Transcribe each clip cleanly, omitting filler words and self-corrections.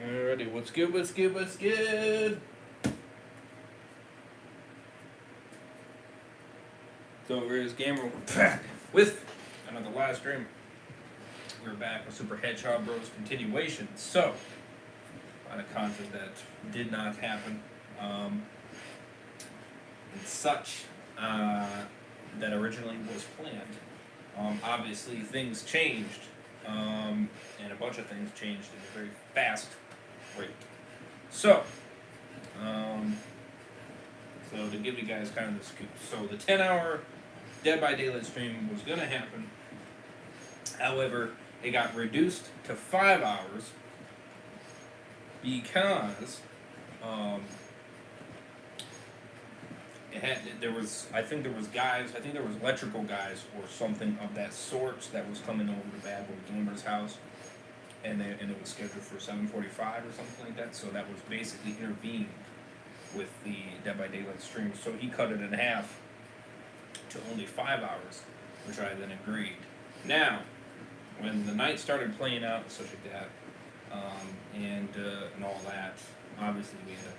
Alrighty, what's good, what's good, what's good? So here's Gamer back with another live stream. We're back with Super Hedgehog Bros continuation. So, a lot of content that did not happen. And such that originally was planned. Obviously, things changed, and a bunch of things changed at a very fast rate. So, so to give you guys kind of the scoop, so the 10-hour Dead by Daylight stream was going to happen. However, it got reduced to 5 hours because there was electrical guys or something of that sort that was coming over to Bad Boy Gamer's house, and it was scheduled for 7:45 or something like that. So that was basically intervening with the Dead by Daylight stream. So he cut it in half to only 5 hours, which I then agreed. Now, when the night started playing out and such like that, and all that, obviously we had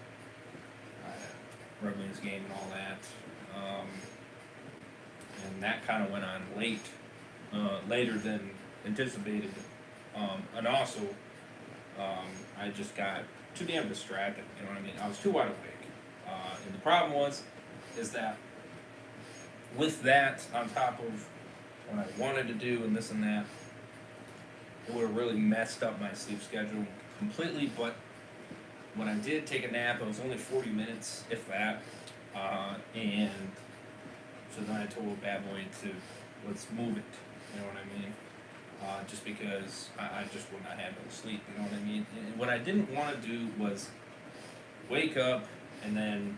a Rugrats game and all that, and that kind of went on later than anticipated, and also I just got too damn distracted. You know what I mean? I was too wide awake, and the problem is that with that on top of what I wanted to do and this and that, it would have really messed up my sleep schedule completely. But when I did take a nap, it was only 40 minutes, if that. And so then I told Bad Boy to let's move it. You know what I mean? Just because I just would not have no sleep. You know what I mean? And what I didn't want to do was wake up and then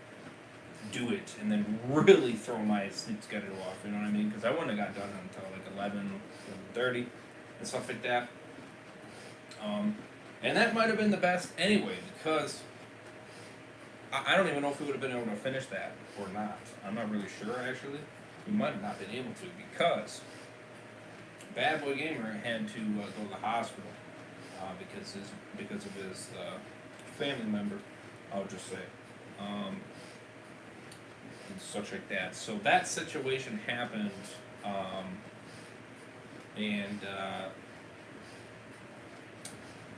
do it and then really throw my sleep schedule off. You know what I mean? Because I wouldn't have got done until like 11:30 and stuff like that. And that might have been the best anyway, because I don't even know if we would have been able to finish that or not. I'm not really sure, actually. We might have not been able to, because Bad Boy Gamer had to go to the hospital because of his family member, I'll just say, and such like that. So that situation happened, and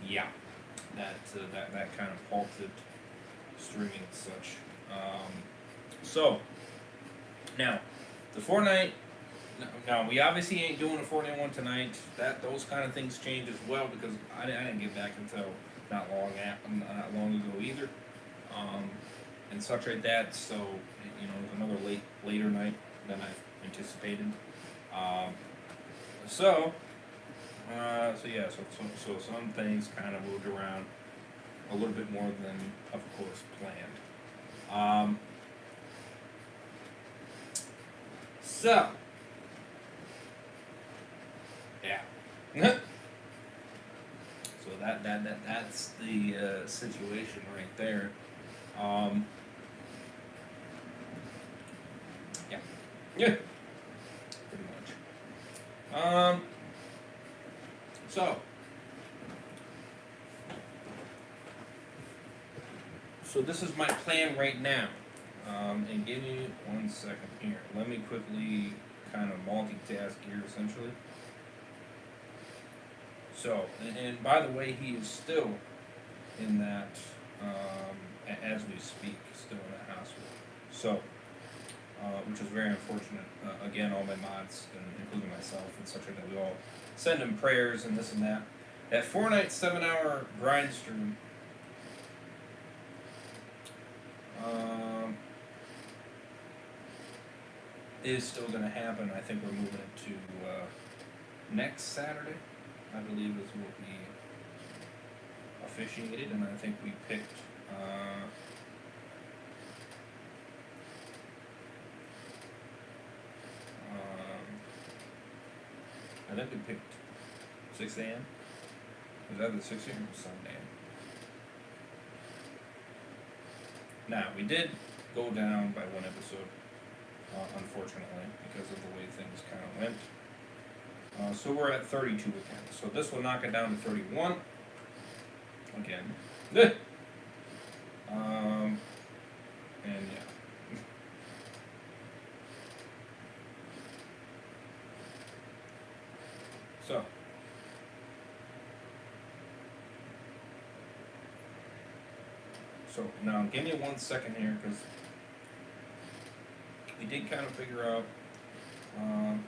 yeah, that kind of halted streaming and such. So now the Fortnite. Now we obviously ain't doing a Fortnite one tonight. Those kind of things change as well, because I didn't get back until not long ago either, and such like that. So it was another later night than I anticipated. So some things kind of moved around a little bit more than, of course, planned. So, yeah. So that's the situation right there. Yeah, pretty much. So this is my plan right now. And give me 1 second here. Let me quickly kind of multitask here, essentially. So, and by the way, he is still in that, as we speak, still in that hospital. So, which is very unfortunate. Again, all my mods, including myself and such, that we all send him prayers and this and that. That Fortnite 7-hour grind stream, is still going to happen. I think we're moving it to next Saturday, I believe, is what we officiated, and I think we picked I think we picked 6 a.m. Was that the 6 a.m. or Sunday? Now, we did go down by one episode, unfortunately, because of the way things kind of went. So we're at 32 again. So this will knock it down to 31. again. And yeah. So, now give me 1 second here, because we did kind of figure out, um,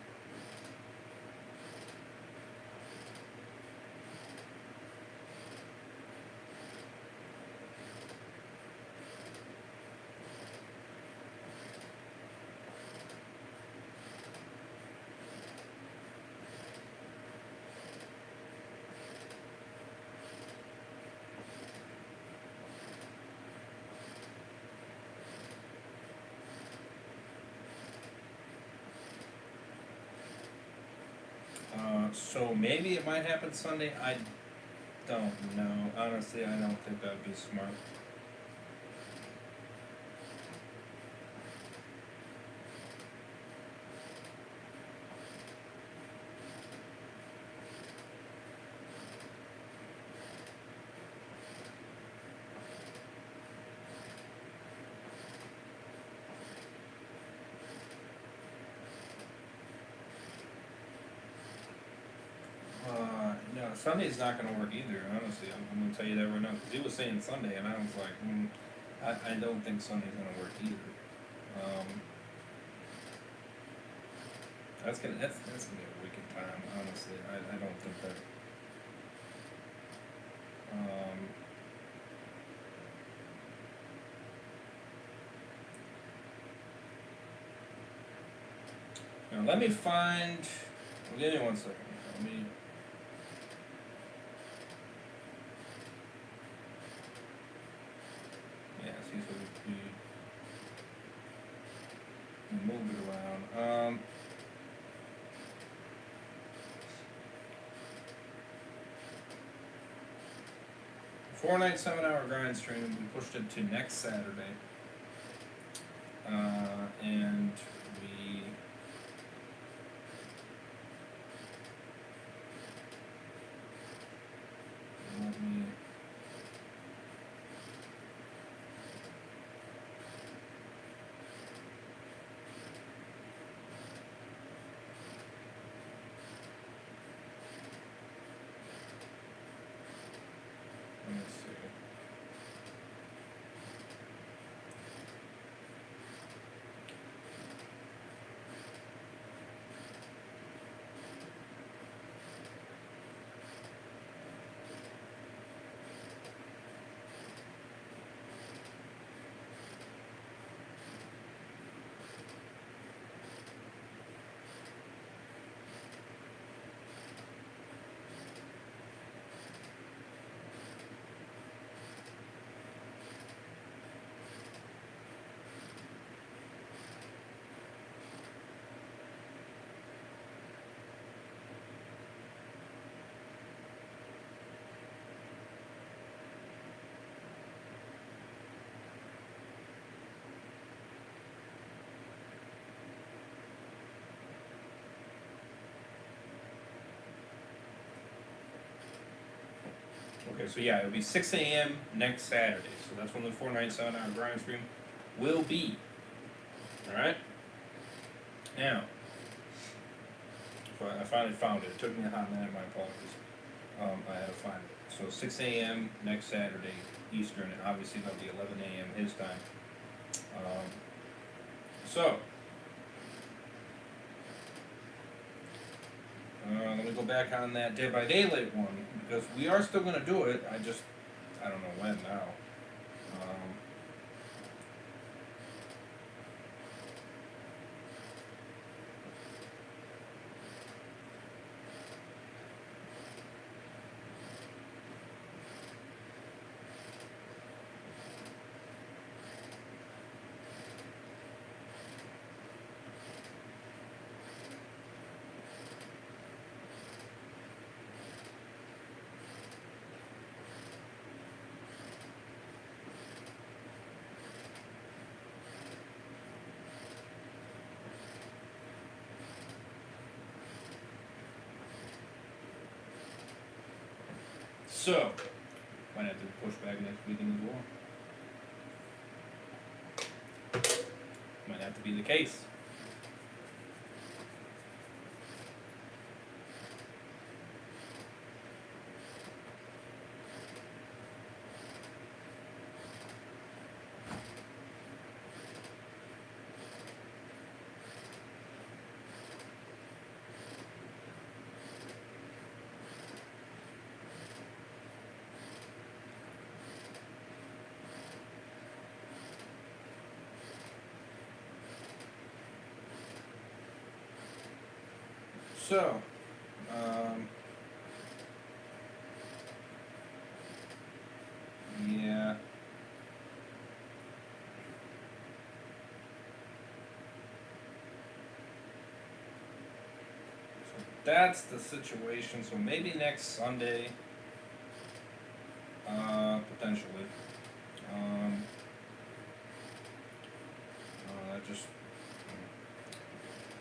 so maybe it might happen Sunday. I don't know. Honestly, I don't think that'd be smart. No, Sunday's not going to work either. Honestly, I'm going to tell you that right now. Because he was saying Sunday, and I was like, I don't think Sunday's going to work either. That's gonna be a wicked time. Honestly, I don't think that. Now let me find. Give me 1 second. Let me. Yeah, see, so we move it around. 4 night, 7 hour grind stream. We pushed it to next Saturday, and we. Let me. Let me see. Okay, so yeah, it'll be 6 a.m. next Saturday. So that's when the 4 night, 7 hour grind stream will be. Alright? Now, I finally found it. It took me a hot minute, my apologies. I had to find it. So 6 a.m. next Saturday, Eastern, and obviously that'll be 11 a.m. his time. So, let me go back on that day by daylight one, because we are still going to do it. I don't know when now. So, Might have to push back next weekend as well. Might have to be the case. So, yeah. So that's the situation. So maybe next Sunday, potentially. I just,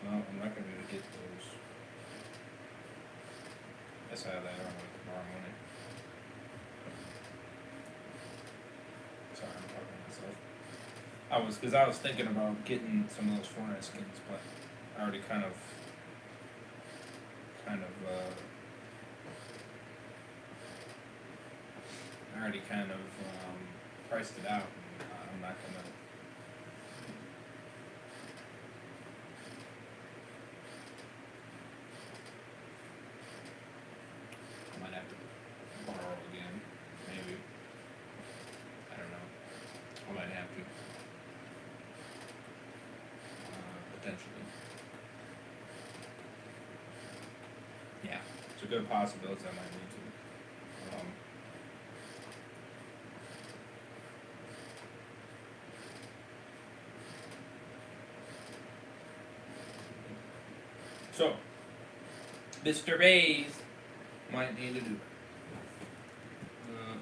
no, I'm not gonna be able to get those. Guess I have that on tomorrow morning. Sorry, I'm talking to myself. Because I was thinking about getting some of those Fortnite skins, but I already kind of, priced it out, and I'm not gonna. I might have to borrow again, maybe. I don't know. I might have to. Potentially. Yeah, it's a good possibility I might need to. So, Mr. Bays might need to do it.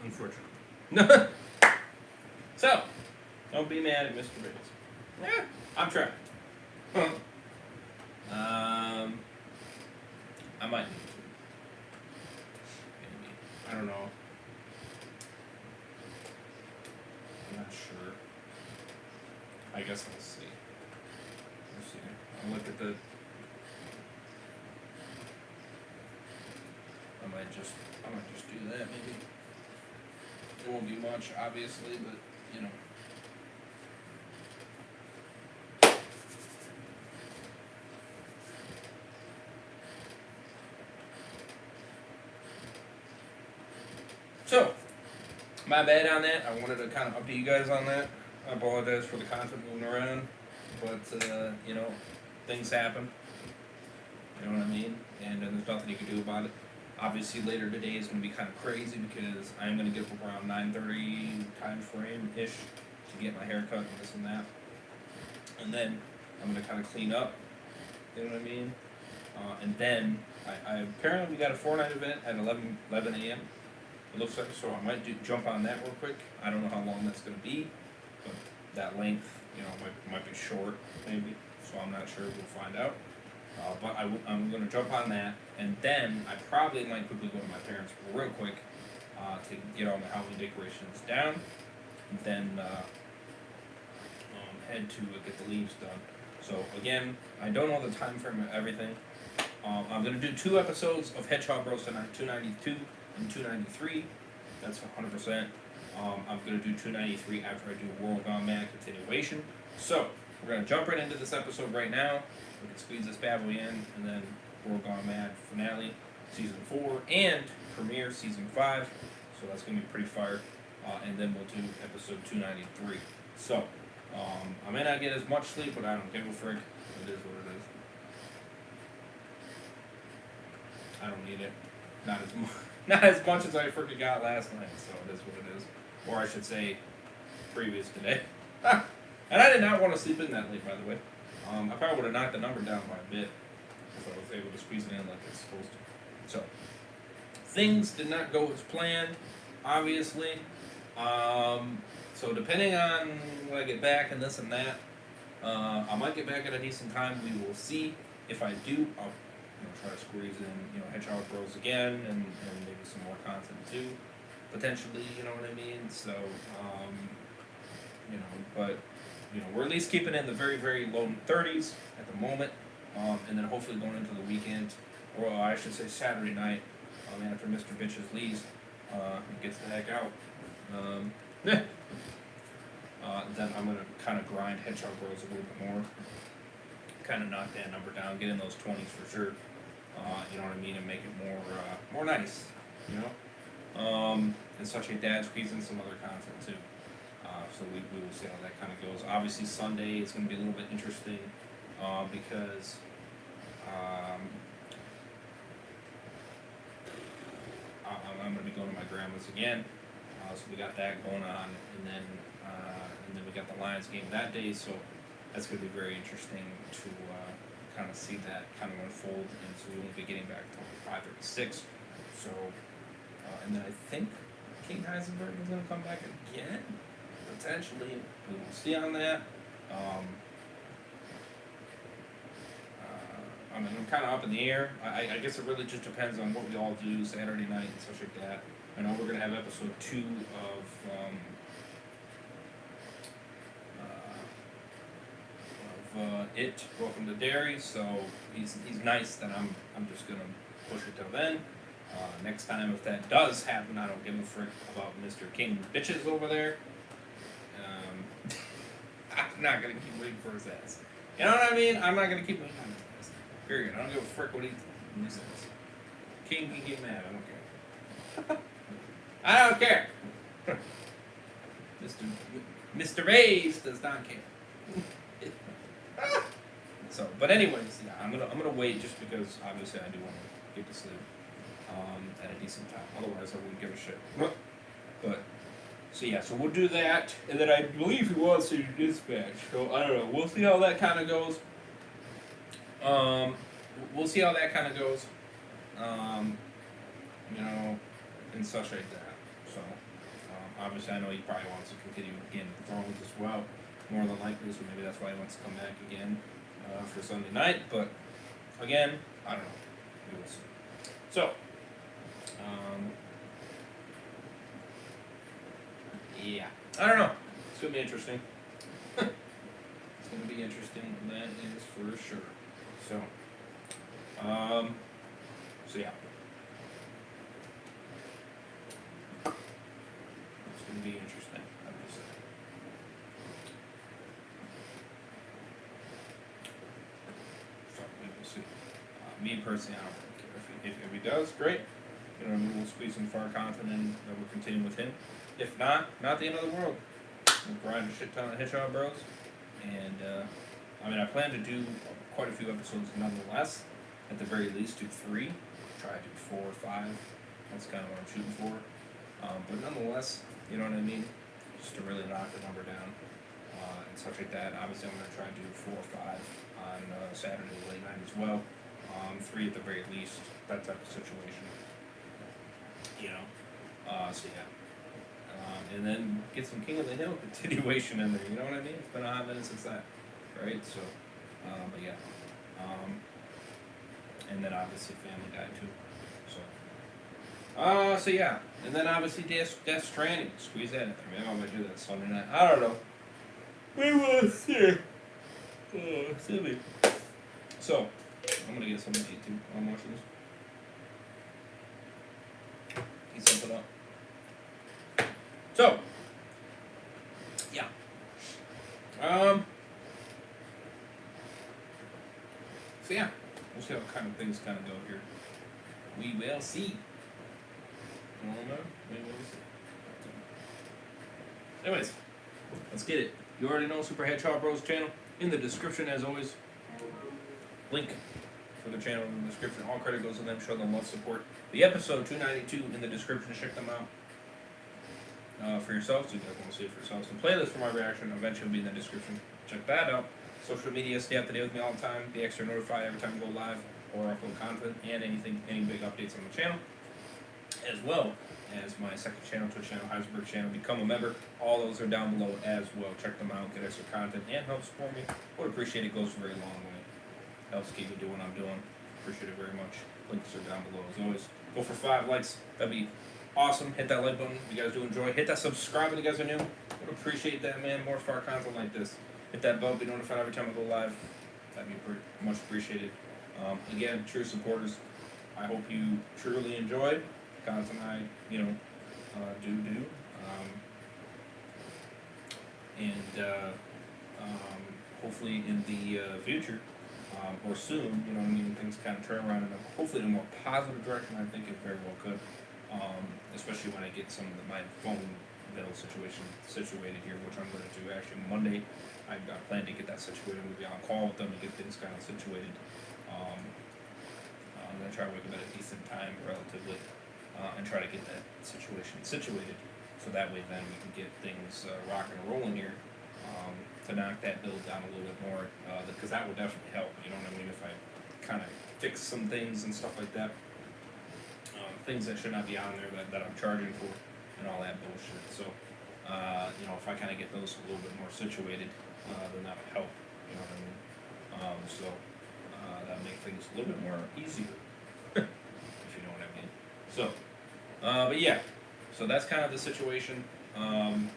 Unfortunately. So, don't be mad at Mr. Bays. Yeah, I'm trying. I might need to. Maybe. I don't know. I'm not sure. I guess we'll see. We'll see. I'll look at the. I might just do that maybe. It won't be much, obviously, but you know. So, my bad on that. I wanted to kind of update you guys on that. I apologize for the content moving around, but you know, things happen. You know what I mean? And there's nothing you can do about it. Obviously, later today is going to be kind of crazy because I'm going to get up around 9:30 time frame ish to get my hair cut and this and that, and then I'm going to kind of clean up. You know what I mean? And then I apparently we got a Fortnite event at 11 a.m. It looks like, so I might jump on that real quick. I don't know how long that's going to be, but that length, you know, might be short maybe. So I'm not sure. We'll find out. But I'm going to jump on that, and then I probably might quickly go to my parents real quick to get all my Halloween decorations down, and then head to get the leaves done. So again, I don't know the time frame of everything. I'm going to do 2 episodes of Hedgehog Roast tonight, 292 and 293. That's 100%. I'm going to do 293 after I do World Gone Mad continuation. So we're going to jump right into this episode right now. We can squeeze this bad boy in, and then World Gone Mad finale, season 4, and premiere season 5. So that's going to be pretty fire. And then we'll do episode 293. So I may not get as much sleep, but I don't give a frick. It is what it is. I don't need it. Not as much as I freaking got last night. So it is what it is. Or I should say, previous today. And I did not want to sleep in that late, by the way. I probably would have knocked the number down by a bit if I was able to squeeze it in like it's supposed to. So, things did not go as planned, obviously. So depending on when I get back and this and that, I might get back at a decent time. We will see. If I do, I'll try to squeeze in, Hedgehog Bros again and maybe some more content too. potentially, you know what I mean? So, but, we're at least keeping it in the very, very low 30s at the moment, and then hopefully going into the weekend, or I should say Saturday night, after Mr. Bitches leaves, and gets the heck out. Yeah. Then I'm gonna kind of grind Hedgehog Bros a little bit more, kind of knock that number down, get in those 20s for sure. You know what I mean, and make it more nice, and such like that. Squeeze in some other content too. So we will see how that kind of goes. Obviously Sunday is going to be a little bit interesting because I'm going to be going to my grandma's again. So we got that going on, and then we got the Lions game that day. So that's going to be very interesting to kind of see that kind of unfold. And so we won't be getting back until 5:36. So and then I think King Heisenberg is going to come back again. Potentially, we will see on that. I'm kind of up in the air. I guess it really just depends on what we all do Saturday night and such like that. I know we're going to have episode 2 of It, Welcome to Dairy. So he's nice that I'm just going to push it till then. Next time, if that does happen, I don't give a frick about Mr. King Bitches over there. I'm not gonna keep waiting for his ass. You know what I mean? I'm not gonna keep waiting on his ass. Period. I don't give a frick what he says. King can get mad. I don't care. I don't care. Mr. Mays does not care. So, but anyways, yeah, I'm gonna wait just because obviously I do want to get to sleep at a decent time. Otherwise, I wouldn't give a shit. But. So yeah, so we'll do that, and then I believe he wants to dispatch. So I don't know. We'll see how that kind of goes. We'll see how that kind of goes. And such like that. So obviously, I know he probably wants to continue Game of Thrones as well, more than likely. So maybe that's why he wants to come back again for Sunday night. But again, I don't know. We will see. So. Yeah, I don't know. It's gonna be interesting. It's gonna be interesting. That is for sure. So, yeah, it's gonna be interesting. I'm just saying. So we will see. Me personally, I don't really care if he does. Great. We'll squeeze some far content in that we'll continue with him. If not the end of the world. We'll grind a shit ton of Hedgehog Bros. And, I plan to do quite a few episodes nonetheless. At the very least, do 3. Try to do 4 or 5. That's kind of what I'm shooting for. But nonetheless, you know what I mean? Just to really knock the number down. And such like that. Obviously, I'm going to try to do 4 or 5 on Saturday late night as well. 3 at the very least. That type of situation. So yeah. And then get some King of the Hill continuation in there, you know what I mean? It's been a hot minute since that, right? So, but yeah. And then obviously Family Guy too. So yeah. And then obviously Death Stranding. Squeeze that in there. Maybe I'm gonna do that Sunday night. I don't know. We will see. Oh, silly. So, I'm gonna get something to eat too while I'm watching this. Heat something up. So, yeah. So yeah, we'll see how kind of things kind of go here. We will see. We will see. Anyways, let's get it. You already know Super Hedgehog Bros channel in the description as always. Link for the channel in the description. All credit goes to them. Show them love, support. The episode 292 in the description. Check them out. For yourselves, you guys want to see it for yourselves. The playlist for my reaction eventually will be in the description. Check that out. Social media, stay up to date with me all the time. Be extra notified every time I go live or upload content and any big updates on the channel. As well as my second channel, Twitch channel, Heisenberg channel. Become a member. All those are down below as well. Check them out. Get extra content and help support me. Would appreciate it. Goes a very long way. Helps keep me doing what I'm doing. Appreciate it very much. Links are down below as always. Go for 5 likes. That'd be awesome. Hit that like button if you guys do enjoy. Hit that subscribe if you guys are new. Would appreciate that, man. More far content like this. Hit that bell, be notified every time I go live. That'd be much appreciated. Again, true supporters, I hope you truly enjoy the content I, do. Hopefully in the future, or soon, things kind of turn around hopefully in a more positive direction. I think it very well could, especially when I get some of my phone bill situation situated here, which I'm going to do actually Monday. I plan to get that situated. We'll be on call with them to get things kind of situated. I'm going to try to wake up at a decent time relatively, and try to get that situation situated, so that way then we can get things rocking and rolling here, to knock that bill down a little bit more, because that would definitely help, you know what I mean, if I kind of fix some things and stuff like that, things that should not be on there that I'm charging for, and all that bullshit. So, if I kind of get those a little bit more situated, then that would help, you know what I mean. That'll make things a little bit more easier, if you know what I mean. So, but yeah, so that's kind of the situation on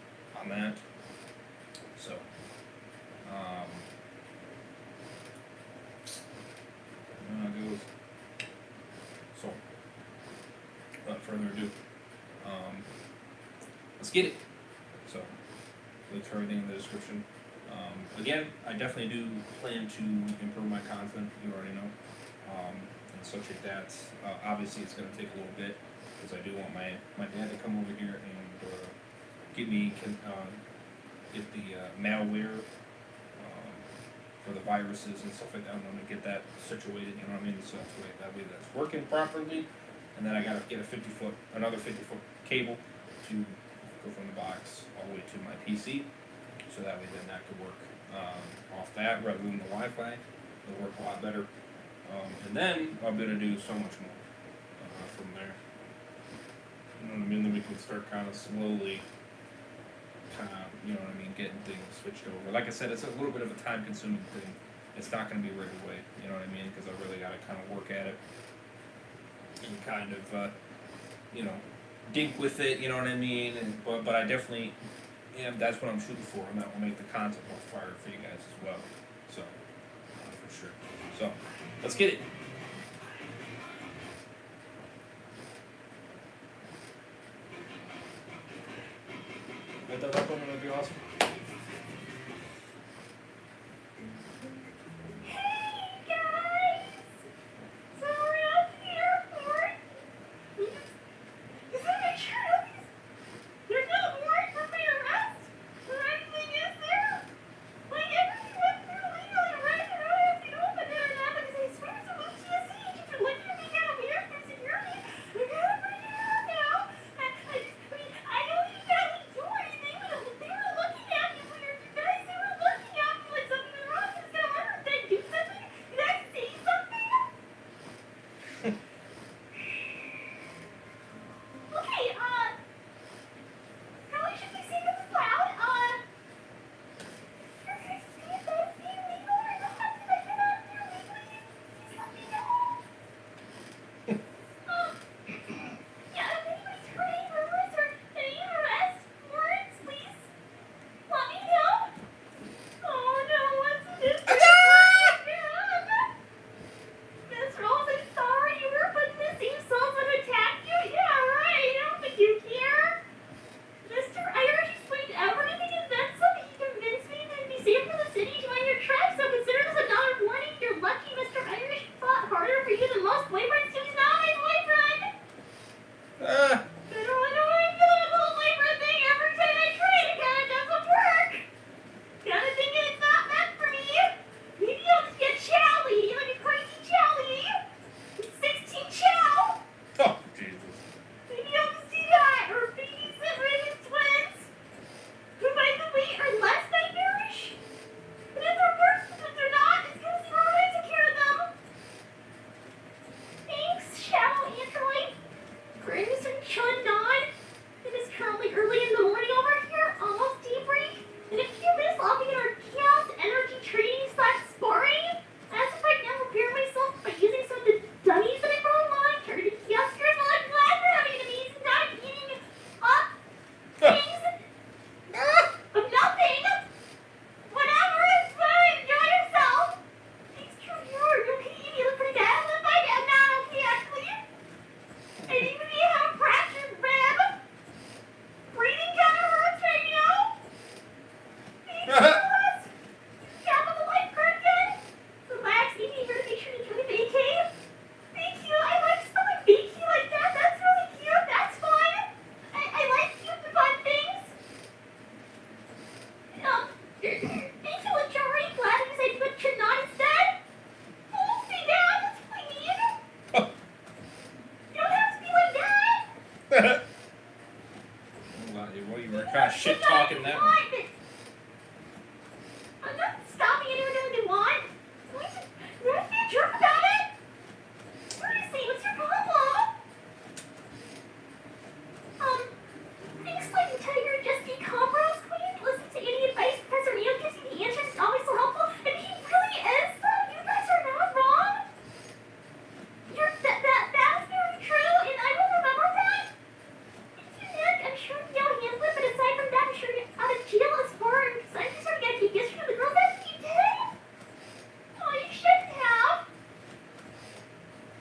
that. So, so, without further ado, let's get it. So, look for everything in the description. Again, I definitely do plan to improve my content, you already know, and such like that. Obviously, it's going to take a little bit, because I do want my dad to come over here and get the malware for the viruses and stuff like that. I'm going to get that situated, you know what I mean, so that way that's working properly. And then I got to get another 50-foot cable to go from the box all the way to my PC, so that way then that could work off that rather than the Wi-Fi. It'll work a lot better. And then I'm going to do so much more from there. You know what I mean? Then we can start kind of slowly, getting things switched over. Like I said, it's a little bit of a time-consuming thing. It's not going to be right away, you know what I mean? Because I really got to kind of work at it and kind of, dig with it, you know what I mean? But I definitely, that's what I'm shooting for, and that will make the content more fire for you guys as well. So, for sure. So, let's get it. Hit that up on, that'd be awesome. Well, you were kind of shit talking that one. I'm not stopping anyone doing what they want. You're not being a jerk about it. Seriously, what's your problem? Things like Tiger just decompress queen. Listen to any advice Professor Neo gives you. The answers is always so helpful. And he really is, though. You guys are not wrong. That's very true, and I will remember that. Nick, I'm sure Neo handled it, but aside from that, I'm sure you're out of jail as far as I'm just sort of gonna keep gifts from the girls that you did. Oh, you shouldn't have.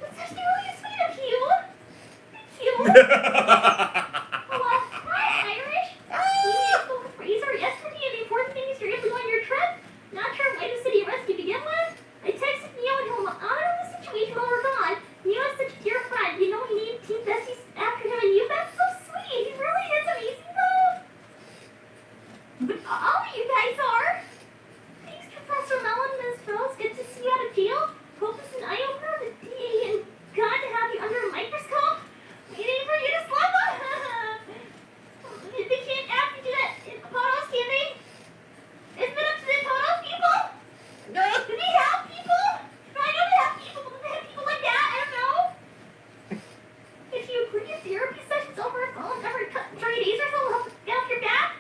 That's actually really sweet of you. Thank you. Hi, Irish. Fraser, yesterday, and the important thing is you're able to go on your trip. Not sure why the city arrest to begin with. I texted Neo and he'll honor the situation while we're gone. Neo is such a dear friend. You know he named Team Besties after him and you. That's so sweet. He really is amazing, though. But all of you guys are. Thanks, Professor Mellon and Ms. Rose. Good to see you out of jail. Hope it's an eye-opener. The DA and God to have you under a microscope. Waiting for you to slap up. They can't ask you to do that in photos, can they? Isn't it up to the photos people? No. Do they have people? No, I know they have people, but do they have people like that? I don't know. If you agree your therapy session's over, phone every 30 days or so will help get off your back.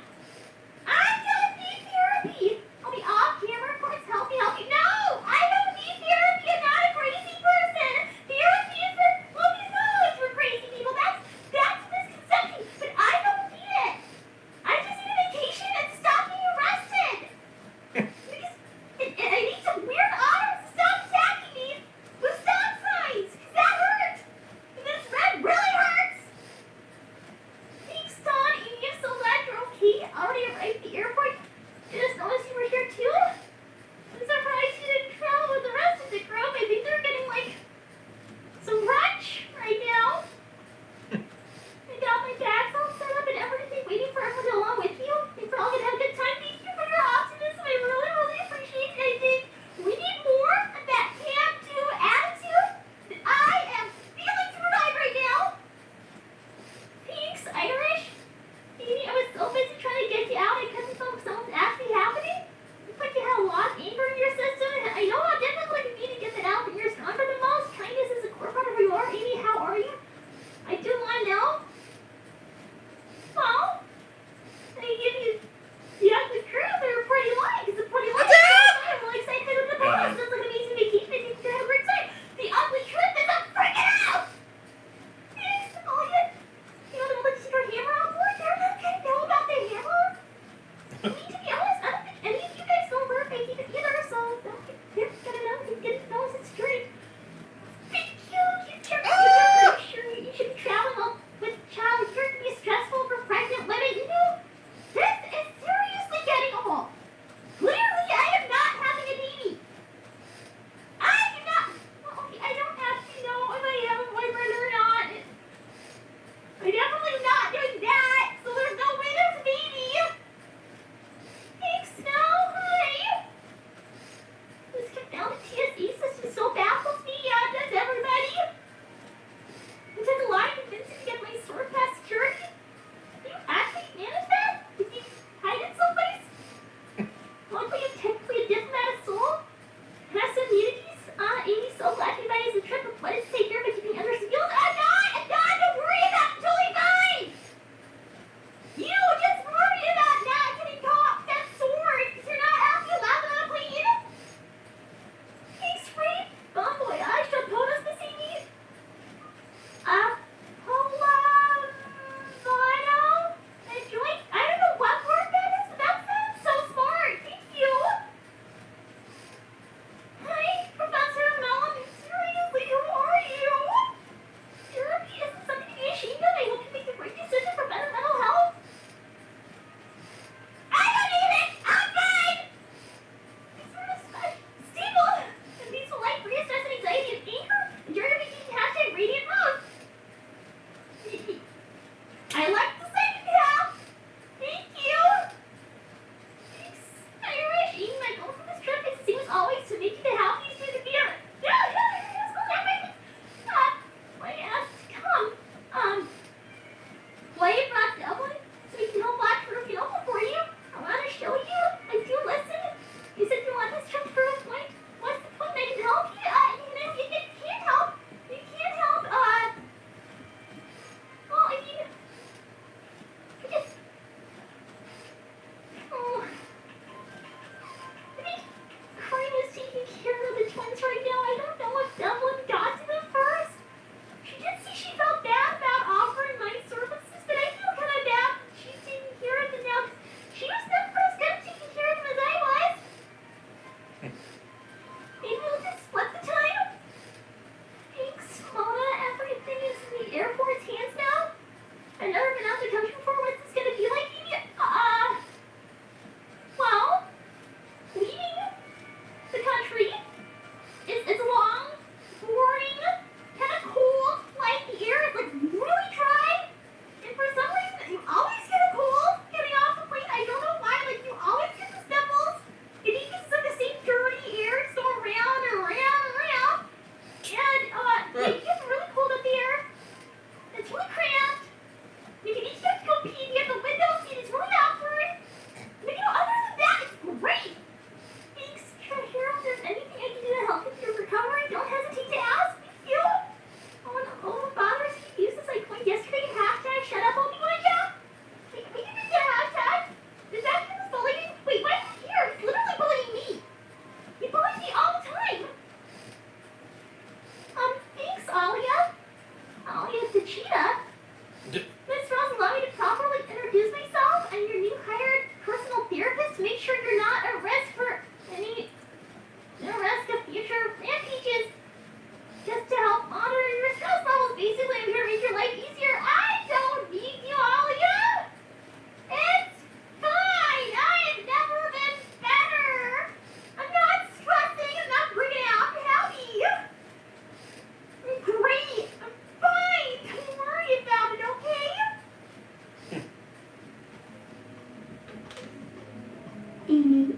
I don't need therapy. I'll be off camera, of course, help me. No, I don't need therapy. I'm not a crazy person. Therapy is for, well, you know it's for crazy people. That's a misconception, but I don't need it. I just need a vacation and stop being arrested. Because I need some weird autos to stop attacking me with stop signs, because that hurts. And this red really hurts. Thanks, Don. And yes,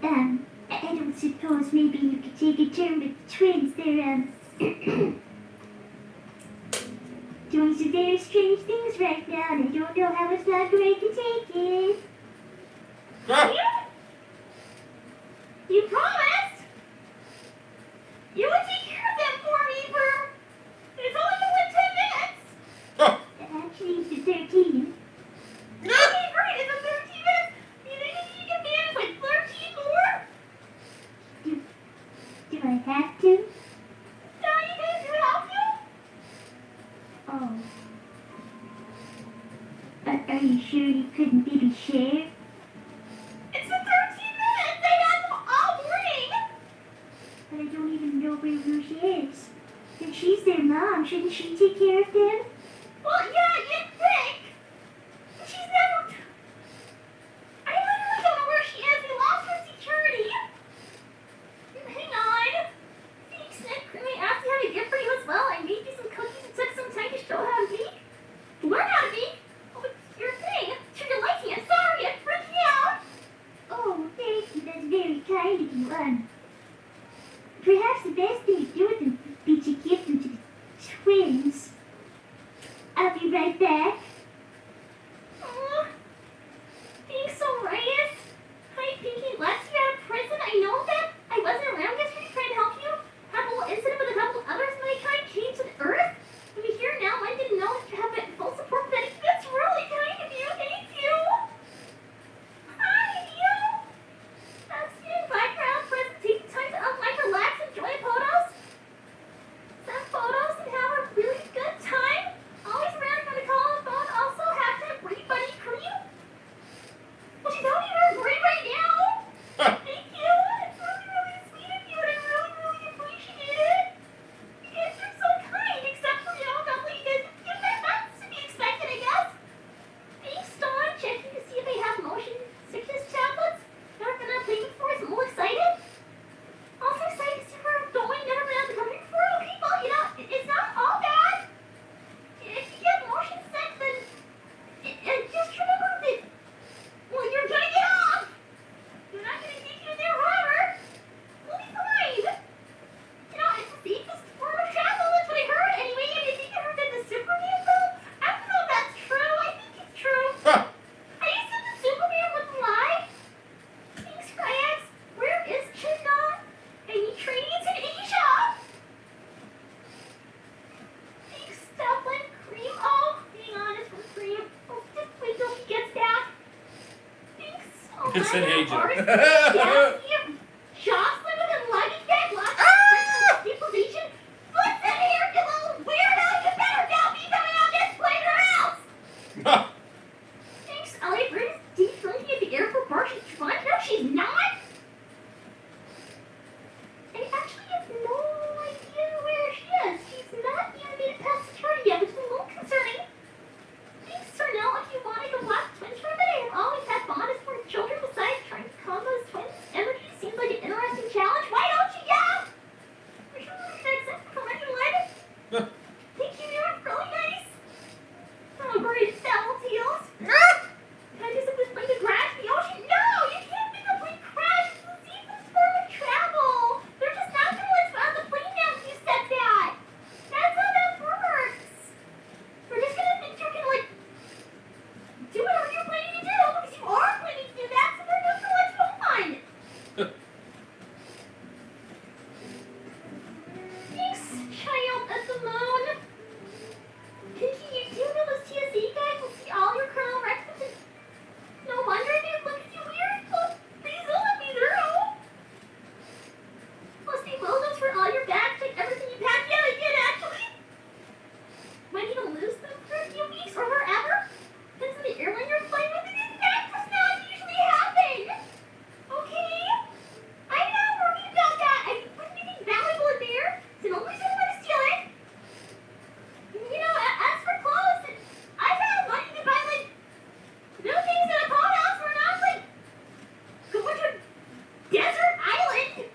I don't suppose maybe you could take a turn with the twins. They're, doing some very strange things right now, and I don't know how much longer I can take it. You promised? You would take care of them for me for... It's only been like 10 minutes. Actually, it's 13. Okay, great, it's a 13 minutes. You think you can manage like 13 more? Do I have to? No, you guys do have to? Oh. Are you sure you couldn't maybe share? It's been 13 minutes! They had them all morning! But I don't even know where Rouge is. If she's their mom, shouldn't she take care of them? Well, yeah, you'd think. But she's never... I literally don't know where she is. We lost her security. Hang on. Thanks, Nick. I asked you how to get for you as well. I made you some cookies and took some time to show how to bake. Learn how to bake. Oh, it's your thing. Sure you're liking it. Sorry, it freaked me out. Oh, thank you. That's very kind of you. Perhaps the best thing to do with them would be to give them to the twins. I'll be right back. Thanks, Orias. Hi, Pinky. Last year out of prison, I know that I wasn't around yesterday trying to help you. Had a little incident with a couple others of my kind came to the earth. I'm here now. I didn't know if you have full support for that. That's really kind of you. Thank you. Hi, you. Sitting background present, take time to unwind, relax, enjoy photos. Send photos and have a really good time. Always around for the call and phone. Also, hashtag Brady Bunny Cream. Well, she's helping her great right now. Thank you. It's really, really sweet of you, and I really, really appreciate it. You guys are so kind, except for, nothing you guys give their nuts to be expected, I guess. Thanks, Dawn. Checking to see if they have motion sickness tablets. Never been on a plane before, so I'm all excited. Also excited to see where I'm going. Never been on the country before. Okay, well, it's not all bad. If you get motion sick, then just remember that, well, you're gonna get off. They're not gonna take you there forever. We'll be fine. It's the safest form of travel. That's what I heard. Anyway, I think I heard that the Superman, though. I don't know if that's true. I think it's true. I assume the Superman was alive. Thanks, Krax. Where is China? I need trains in Asia. Thanks, Stufflin. Cream. Oh, hang on, it's from Cream. Oh, just wait till he gets back. Thanks. Oh, It said Asia. Yes, Jocelyn with a luggage bag, lots of stabilization. Listen here, you little weirdo. You better not be coming on this plane or else. Thanks, Elliot. Brings deep drinking at the airport bar. She's fun. No, she's not. I actually have no idea where she is. She's not even made it past security yet, which is a little concerning. Thanks, Sarnell. If you want, I can watch twins for a bit. I have always had bonded for children. Besides, trying to calm those twins' energy seems like an interesting challenge. Why don't you yell? Are you really excited for commercial life? Thank you, you're really nice. Oh, great. Foul heels. Can I do something like the crash the ocean? No, you can't make a plane crash. It's the safest form of travel. They're just not going to let you on the plane now if you said that. That's how that works. We're just going to think you're going to, do whatever you're planning to do, because you are planning to do that, so they're just going to let you on. Thanks, child at the moon. Pinky, you do know those TSA guys will see all your criminal records. No wonder they look at you weird. Well, please don't let me through. Plus, they will those for all your bags, like everything you packed. Yeah, they did, actually. Might even lose them for a few weeks or forever. Depends on the airline you're flying with. That does not usually happen. Okay? I'm not worried about that. I put anything valuable in there, so nobody's gonna want to steal it. As for clothes, I've had money to buy, new things in a coat house where not, going to a desert island.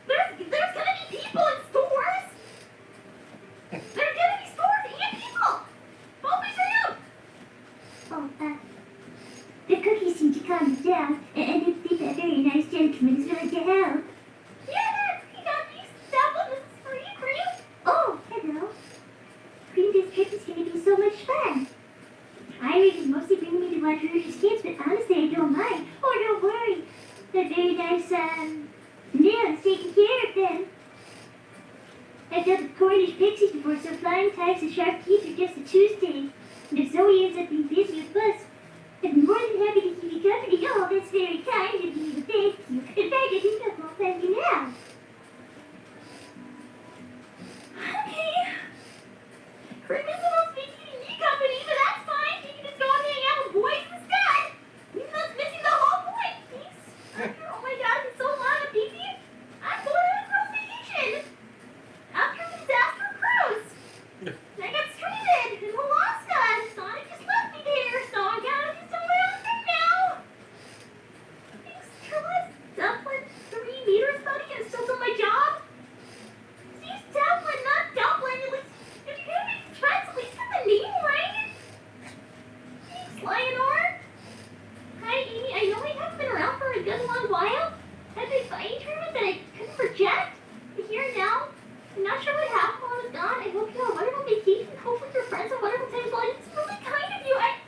There's gonna be people in stores. There's gonna be stores and people. Focus on you. Oh, the cookies seem to calm you down, and they very nice gentleman who's willing to help. Yeah, you got these stuff. This is for you, Cream. Oh, hello. Cream, this trip is going to be so much fun. Iris is mostly bringing me to watch Rudy's kids, but honestly, I don't mind. Oh, don't worry. They're very nice, Neil's taking care of them. I've dealt with Cornish pixies before, so flying types and sharp teeth are just a Tuesday. And if Zoe ends up being busy with Buzz, I'd be more than happy to keep you company. Oh, that's very kind of you. Thank you. In fact, I think I'll go thank you now. Okay. Cream is supposed to be keeping me company, but that's fine. She can just go and hang out with boys instead. Even though it's missing the whole point. Thanks. Oh my god, it's so long, Pee-Pee. I'm going on a girls' vacation. After a disaster cruise. I got stranded in Alaska, and Sonic just left me there, so I gotta do some of my own thing now. Thanks, Trillis. Dublin, 3 meters, buddy. I'm still doing my job. Steve's Dublin, not Dublin. At least, if you're gonna make threats, at least get the name right. Thanks, Lionor. Hi, Amy. I know we haven't been around for a good long while. Had a big fighting tournament that I couldn't project. But here now, I'm not sure what happened while I was gone. I hope you had a wonderful vacation. Hopefully your friends have wonderful times. Well, it's really kind of you. I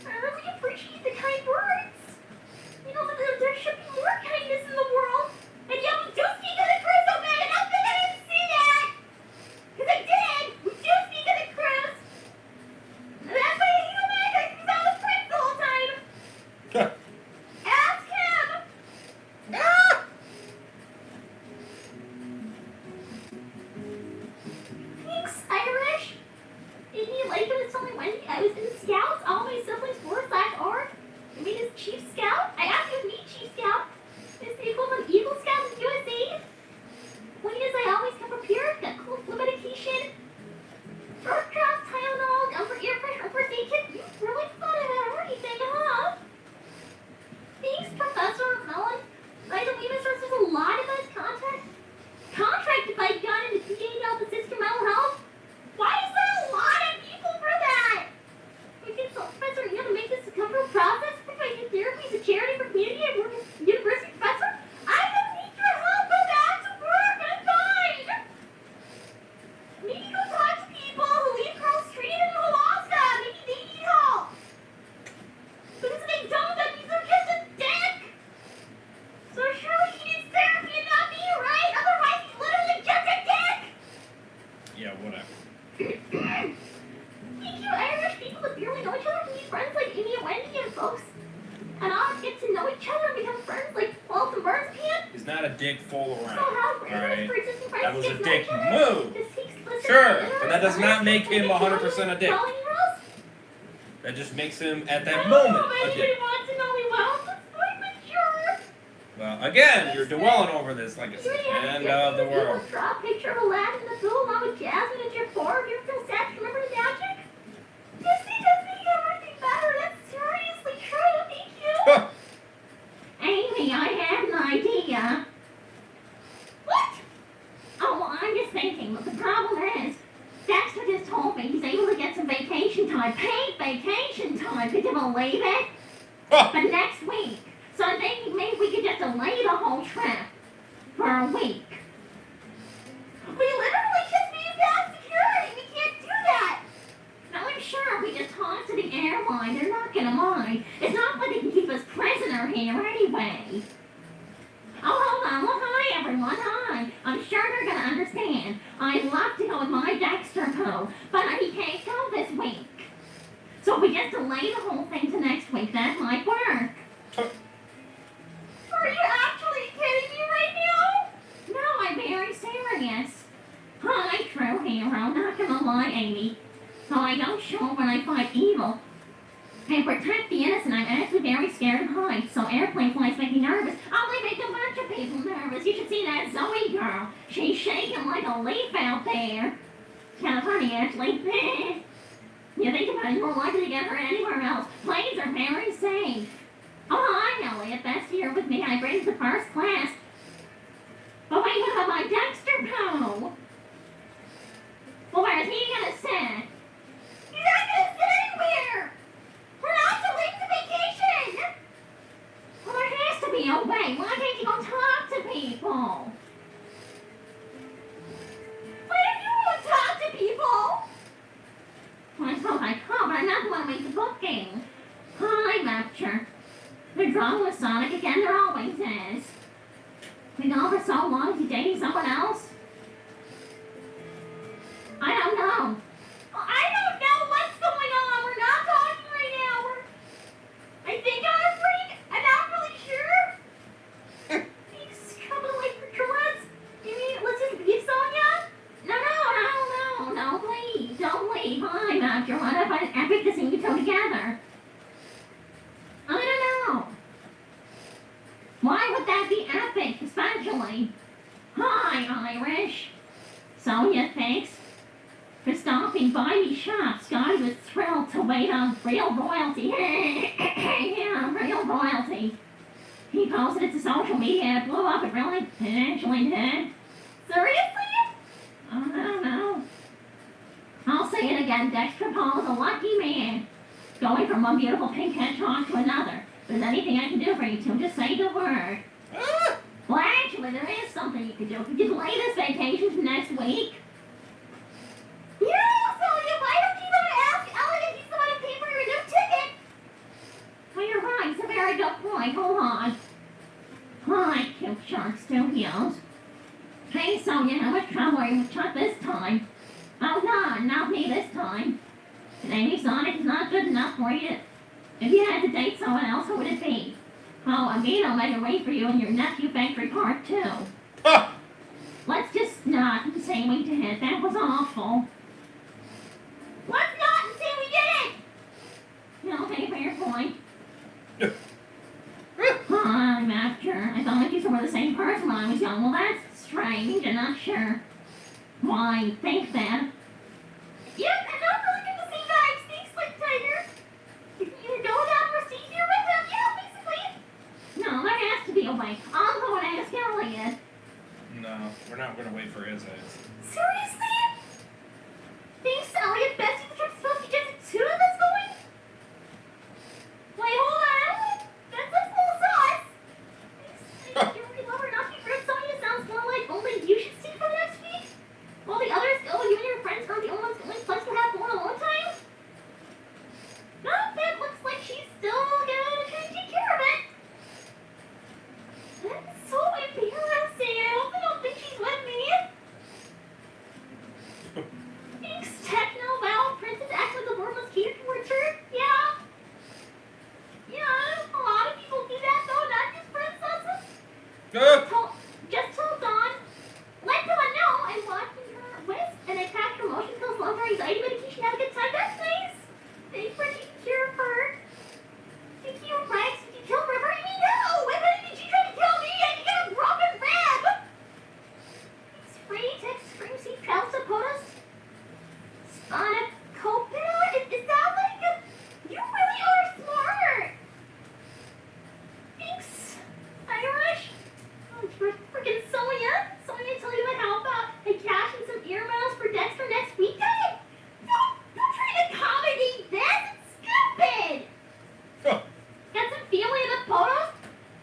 really appreciate the kind words. You know, there should be more kindness in the world. And yeah, we do speak of the cruise so bad. Enough that I didn't see that. Because I did. We do speak of the cruise. And that's why I hate him back. I was out of Prince the whole time. Ask him. Thanks, Irish. Did you like when it's only Wendy? I was in Scouts, all my siblings /org. I made this Chief Scout. I asked you to meet Chief Scout. It's the equivalent of Eagle Scout in the USA. Point is, I always come prepared. Got cool flu medication, throat drops, Tylenol, gum for ear pressure, first aid kit. You really thought about everything, huh? Thanks, Professor Mellon. By the way, Mr. There's a lot of us contract to fight gun and the PA to help assist your mental health. Why is there a lot of people for that? We can tell Professor Neil to make this a comfortable process. Provide therapy as a charity for community and work as a university professor. I don't need your help with that to work. I'm fine. Maybe go talk to people who leave Carl Street in Alaska. Maybe they need help. Because if they don't, that means they're just a dick. So surely he needs therapy and not me, right? Otherwise, he's literally just a dick. Yeah, whatever. Thank you, Irish people that barely know each other can be friends like Amy and Wendy and folks. And all get to know each other and become friends like Walt and Burns can. He's not a dick full So around. how Alright. for existing friends That was get a to know dick each other? move. Just takes listening Sure, to but that does not make him 100% a dick. Calling rules? That just makes him, at I that don't know moment, if a anybody dick. wants to know me well. That's quite mature. Well, again, you're dwelling over this like it's You the already end have of the to people world. draw a picture of Aladdin in the pool along with Jasmine and your four. You feel sad to remember the magic? Disney does make everything better. That's seriously true. Thank you. Amy, I had an idea. What? Oh, well, I'm just thinking, but the problem is, Dexter just told me he's able to get some vacation time, paid vacation time. Could you believe it? But next week. So I'm thinking maybe we could just delay the whole trip for a week. We literally just need that security. We can't do that. Now I'm sure if we just talk to the airline, they're not gonna mind. It's not like they can keep us prisoner here anyway. Oh, hold on. Well, hi, everyone. Hi. I'm sure they're gonna understand. I'd love to go with my Dexter poo, but he can't go this week. So if we just delay the whole thing to next week, that might work. Are you actually kidding me right now? No, I'm very serious. Hi, true hero. Not gonna lie, Amy. So I don't show when I fight evil. And protect the innocent, I'm actually very scared of heights, so airplane flights make me nervous. Oh, they make a bunch of people nervous. You should see that Zoe girl. She's shaking like a leaf out there. It's kind of funny, actually. You think about it, you're more likely to get hurt anywhere else. Planes are very safe. Oh, hi, Elliot. That's here with me. I raised the first class. But wait, what about my Dexter poo? Well, where's he gonna sit? He's not gonna sit anywhere! We're not to leave the vacation! Well, there has to be a way. Why talking. Hi, Rapture. The drama with Sonic again, there always is. Been gone for so long, is he dating someone else? I don't know. I don't know what's going on. We're not talking right now. I think I'm a freak. I'm not really sure. He's coming away for drugs. You mean let's just leave Sonya? No, please. Don't leave. Hi, Rapture. What if I epic to see you two together? I don't know. Why would that be epic, especially? Hi, Irish. Sonya, thanks for stopping by me shop. Scotty was thrilled to wait on real royalty. Yeah, real royalty. He posted it to social media. It blew up. It really actually did. Seriously? I don't know. I'll say it again. Dexter Paul is a lucky man. Going from one beautiful pink hedgehog to another. If there's anything I can do for you two, just say the word. Well, actually, there is something you could do. You could delay this vacation to next week. Yeah, Sonya, why don't you go to ask Elliot if he's the one who paid for your new ticket? Well, you're right. It's a very good point. Hold on. Hi, Cute Shark Studios. Hey, Sonya, how much trouble are you with Chuck this time? Oh, no, not me this time. Maybe Sonic is not good enough for you. If you had to date someone else, who would it be? Oh, Amino made a wait for you in your nephew factory part 2. Let's just not and say we did. That was awful. Let's not and say we did it! No, okay, fair point. I'm after. I thought like you two were the same person when I was young. Well, that's strange. I'm not sure why you think that. Yep, I'm not really good to see guys. Thanks, like Tiger. You can either go down or see here with him. Yeah, basically. No, there has to be a way. I'll go and ask Elliot. No, we're not gonna wait for his ass. Seriously? Thanks, Elliot. Bessie, the trip's supposed to get to 2 of us going? Wait, hold on. That's a full sauce. Thanks. You really love her not be rid Sonya sounds more like only you should see for next week. While the others go, you and your friends are the only ones going plus to have more alone time. No, that looks like she's still gonna try to take care of it. That's so embarrassing. I hope they don't think she's with me. Thanks, Techno. Wow, Princess acts like the world was catered towards her. Yeah. Yeah, a lot of people do that though, not just princesses. Just told Dawn. Let Dawn know I'm watching her whisk and I packed her motion pills, love her anxiety medication, have a good time. That's nice. Thanks for taking care of her. Did you Rex? Did you kill River? I mean, no! Why did you try to kill me? I got a broken rib! It's free text scream seat travel to POTUS. Spanakopita? Is that like a... You really are smart! Thanks, Irish. Oh, freaking Sonya. Sonya, tell you what, how about I cash in some ear miles for Dexter next weekend? Don't try to accommodate this. It's stupid. Got some family in the photos?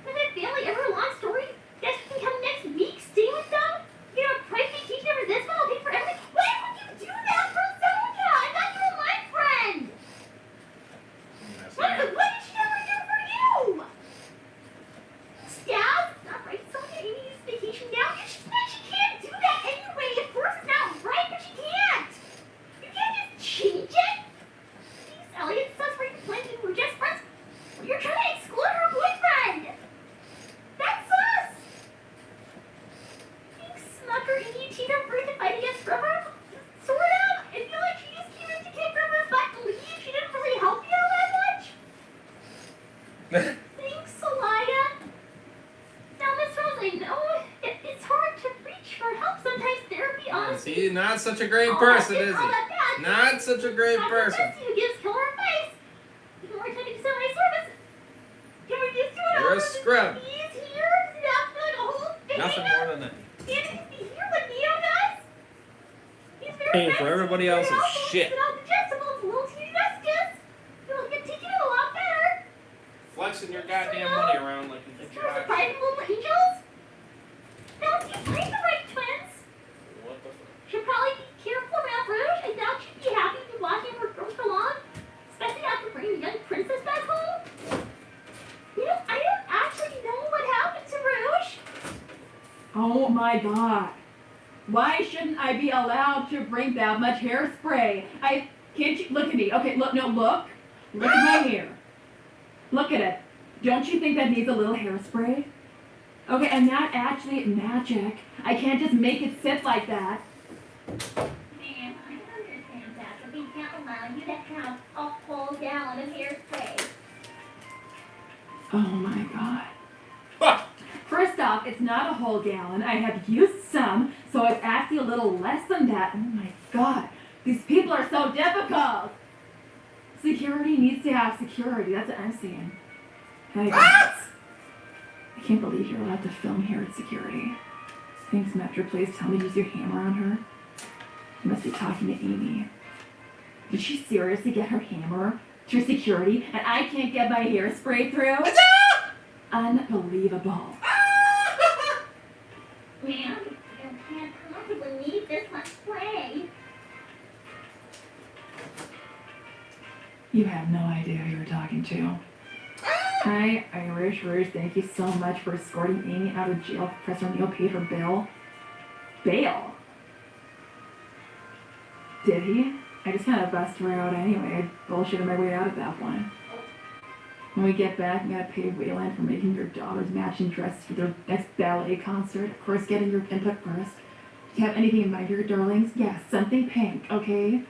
Has that family ever a long story? Dexter can come next week, stay with them? You know, private vacation over this one, I'll pay for everything. Why would you do that for Sonya? I thought you were my friend. What did she ever do for you? Stab? Not right, Sonya. Amy needs vacation now. She can't do that anyway. Of course it's not right, but she can't. You can't just change it. Please, Elliot, sus for you playing we're just friends. You're trying to exclude her boyfriend. That's sus. Thanks, Smucker. And you team up Ruth and fight against River? Sort of. I feel like she just came in to kick River's butt and leave. She didn't really help you all that much. Thanks, Elia. Now, Miss Rose, I know it's hard to reach for help. Sometimes therapy, honestly. See, not such a great person, is he? Not such a great person. Who gives killer advice? Even more time to consider my service. Can we just do it You're a over scrub. He's here. Does it have to be like a whole thing? Nothing more than that. Can't he be here like Neo does? He's very Paying for nice. everybody He's else's very helpful. shit. He's all digestible. It's a little too justice. You'll get taken it a lot better. Flexing your goddamn money around like you think These you're girls are hot. fighting little angels. Now, do you find the right twins? What the fuck? Should probably be careful around Rouge. I doubt she'd be happy to be watching her grow so long. Especially after bringing young my God. Why shouldn't I be allowed to bring that much hairspray? Can't you, look at me. Okay, look, no, look. Look at my hair. Look at it. Don't you think that needs a little hairspray? Okay, and that actually magic. I can't just make it sit like that. Ma'am, I understand that, but we can't allow you to have a whole gallon of hairspray. Oh my God. First off, it's not a whole gallon. I have used some, so it's actually a little less than that. Oh my God. These people are so difficult. Security needs to have security. That's what I'm saying. Hey guys. I can't believe you're allowed to film here at security. Thanks, Metro. Please tell me to use your hammer on her. You must be talking to Amy. Did she seriously get her hammer through security and I can't get my hairspray through? Unbelievable. Ma'am, you can't possibly need this much spray. You have no idea who you're talking to. Hi, Irish Rouge. Thank you so much for escorting Amy out of jail. Professor Neil paid her bail. Bail? Did he? I just kind of busted her out anyway. I bullshitted my way out at that point. When we get back, I'm gonna pay Wayland for making your daughter's matching dresses for their next ballet concert. Of course, getting your input first. Do you have anything in mind here, darlings? Yes, something pink, okay?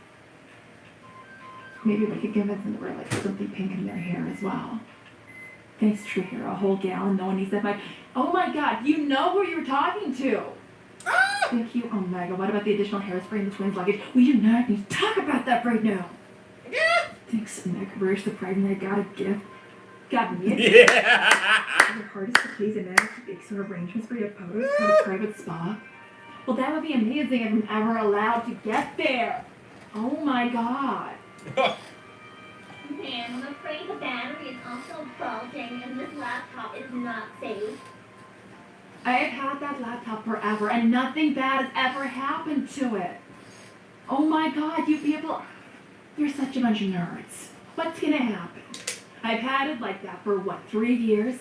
Maybe we could convince them to wear like something pink in their hair as well. Thanks, True Hero. A whole gallon. No one needs that much. Oh my God, you know who you're talking to. Thank you. Oh my God, what about the additional hairspray in the twins' luggage? We do not need to talk about that right now. Thanks, Nick. Very surprisingly, I got a gift. Got me a gift. Yeah. Your hardest to please and manage to make some arrangements for your photos at a private spa. Well, that would be amazing if I'm ever allowed to get there. Oh my God. Ma'am, I'm afraid the battery is also bulging and this laptop is not safe. I have had that laptop forever and nothing bad has ever happened to it. Oh my God, you people, you're such a bunch of nerds. What's gonna happen? I've had it like that for what, 3 years?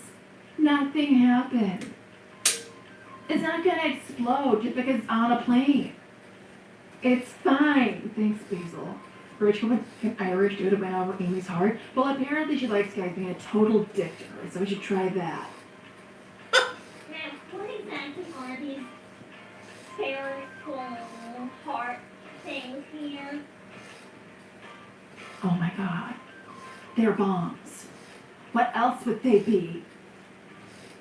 Nothing happened. It's not gonna explode just because it's on a plane. It's fine. Thanks, Basil. Rich woman, an Irish dude who went over Amy's heart. Well, apparently she likes guys being a total dick to her, so we should try that. Ma'am, what exactly are these spherical heart things here? Oh my God. They're bombs. What else would they be?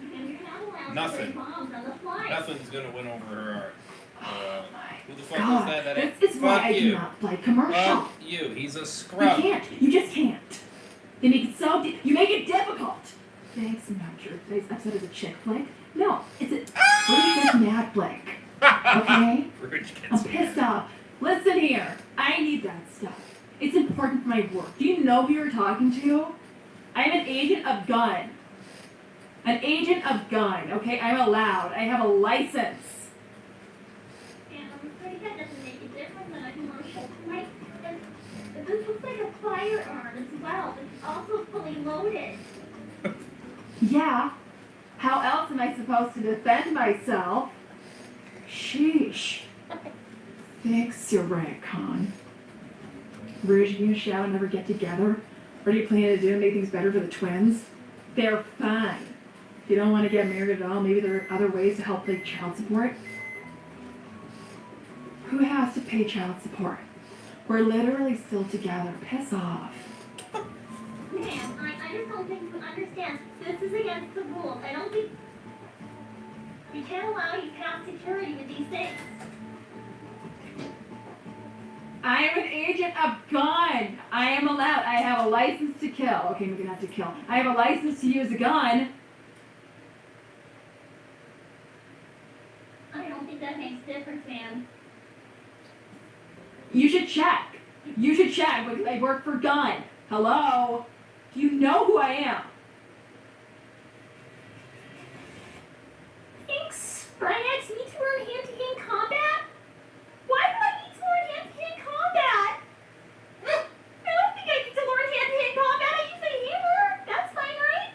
And you're not allowed Nothing. to bring bombs on the flight. Nothing's gonna win over her heart. Oh my Who the fuck God. was that? This is why Fuck I do you. not like commercials. Fuck you. He's a You scrub. can't. You just can't. They make it so you make it difficult. Thanks, Nudger. Today's episode is a chick flick. No, it's a Rich gets mad flick. Okay? Rich I'm gets pissed mad. off. Listen here. I need that stuff. It's important for my work. Do you know who you're talking to? I'm an agent of gun. An agent of gun, okay? I'm allowed. I have a license. And I'm afraid that doesn't make it different than a commercial flight. And this looks like a firearm as well. It's also fully loaded. Yeah. How else am I supposed to defend myself? Sheesh. Thanks, you're right, Con. Rouge, you and Shadow never get together? What are you planning to do to make things better for the twins? They're fine. If you don't want to get married at all, maybe there are other ways to help pay child support. Who has to pay child support? We're literally still together. Piss off. Ma'am, I just don't think you understand. This is against the rules. I don't think you can't allow you past security with these things. I am an agent of gun. I am allowed. I have a license to kill. Okay, maybe not to kill. I have a license to use a gun. I don't think that makes a difference, ma'am. You should check. You should check because I work for gun. Hello? Do you know who I am? Thanks, Brian. I need to learn hand-to-hand combat. Why do I need to learn hand-to-hand combat? I don't think I need to learn hand-to-hand combat. I use a hammer. That's fine, right?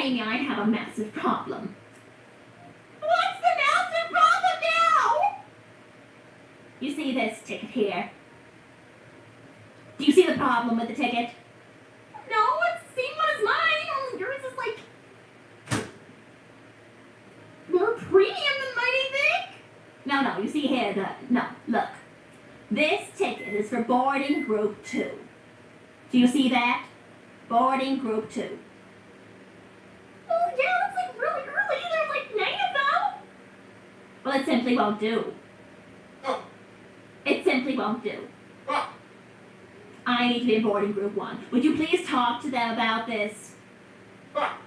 Amy, I have a massive problem. ticket here. Do you see the problem with the ticket? No, it's the same one as mine, only yours is like more premium than mine, I think. No, you see here, look. This ticket is for boarding group 2. Do you see that? Boarding group 2. Oh yeah, that's like really early. There's like 9 of them. Well, it simply won't do. Oh. It simply won't do. Oh. I need to be in boarding group 1. Would you please talk to them about this? Oh.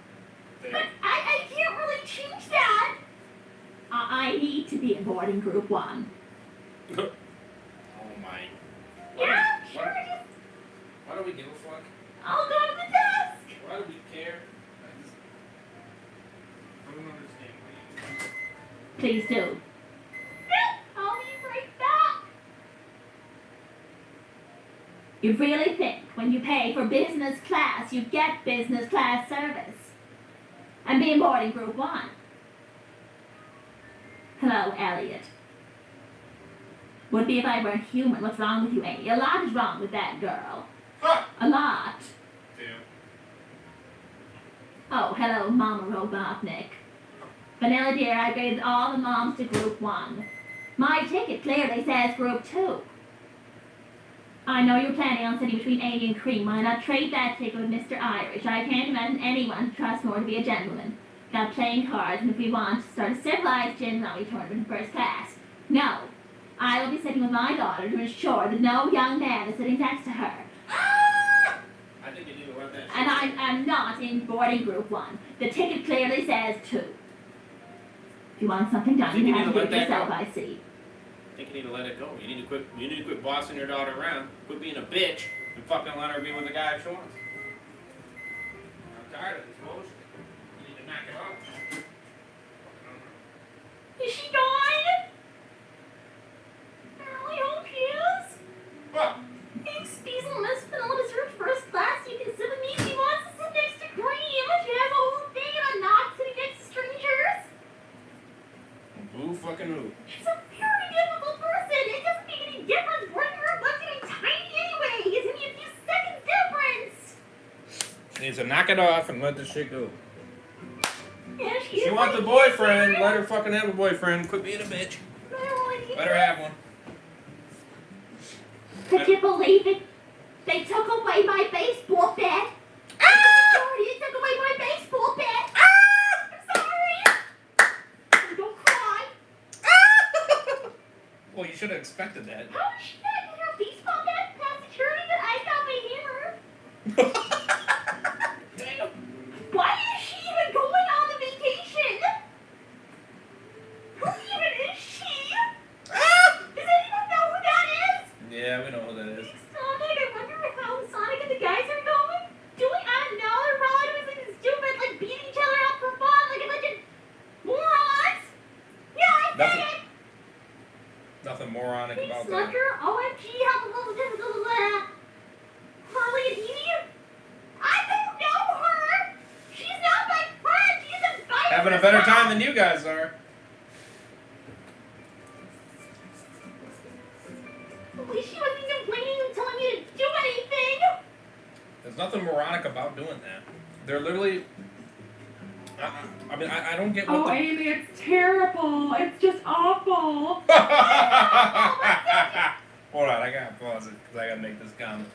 But I can't really change that. I need to be in boarding group 1. Oh my. Yeah, sure. Why do we give a fuck? I'll go to the desk. Why do we care? I don't understand. Please do. I'll be right back. You really think when you pay for business class, you get business class service? And be in boarding group 1. Hello, Elliot. Would be if I weren't human. What's wrong with you, Amy? A lot is wrong with that girl. Ah! A lot. Damn. Oh, hello, Mama Robotnik. Vanilla dear, I graded all the moms to group 1. My ticket clearly says group 2. I know you're planning on sitting between Amy and Cream. Why not trade that ticket with Mr. Irish? I can't imagine anyone trusts more to be a gentleman. Got playing cards, and if we want to start a civilized gin rummy tournament in first class. No. I will be sitting with my daughter to ensure that no young man is sitting next to her. I think you need to let that. And I'm not in boarding group 1. The ticket clearly says 2. If you want something done, think you you have need to to do it let that yourself, go. I see. I think you need to let it go. You need to quit bossing your daughter around. Quit being a bitch and fucking let her be with the guy she wants. I'm tired of this bullshit. You need to knock it off. Is she gone? I really hope she is. What? Thanks, Diesel Miss Vanilla deserves first class. You can sit with me if she wants to sit next to Cream. She has a whole thing about not sitting next to strangers. Boo fucking who? She's a very difficult person. It doesn't make any difference. Boarding her left getting tiny anyway. It's only a few seconds difference. She needs to knock it off and let this shit go. Yeah, She wants a boyfriend. Let her fucking have a boyfriend. Quit being a bitch. Let her have one. Could you believe it? They took away my baseball bat. Ah! Sorry, they took away my baseball bat. Ah! I'm sorry. Don't cry. Ah! Well, you should have expected that. How is she not getting her baseball bat past security that I got my hammer? Damn. Why is she even going on the vacation? Who even is she? Ah! Does anyone know who that is? Yeah, we know who that is. Sonic, I wonder how Sonic and the guys are going. Doing, I don't know, they're probably doing something stupid, like beating each other up for fun, like a bunch of morons. Yeah, I said it. Nothing moronic Hey, about that. Snucker, OMG, how difficult is that? Harley and Edie? I don't know her. She's not my friend. She's a fighter. Having a better time than you guys are. At least she wasn't complaining and telling me to do anything. There's nothing moronic about doing that. They're literally. I mean, I don't get what Oh, Amy, it's terrible. It's just awful. Hold on, I gotta pause it because I gotta make this comment.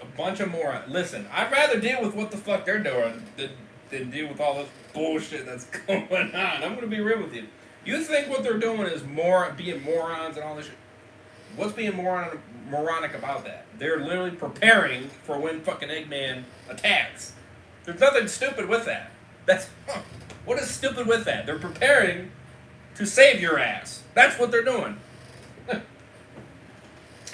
A bunch of morons. Listen, I'd rather deal with what the fuck they're doing than deal with all this bullshit that's going on. I'm gonna be real with you. You think what they're doing is being morons and all this shit? What's being moronic about that? They're literally preparing for when fucking Eggman attacks. There's nothing stupid with that. What is stupid with that? They're preparing to save your ass. That's what they're doing. And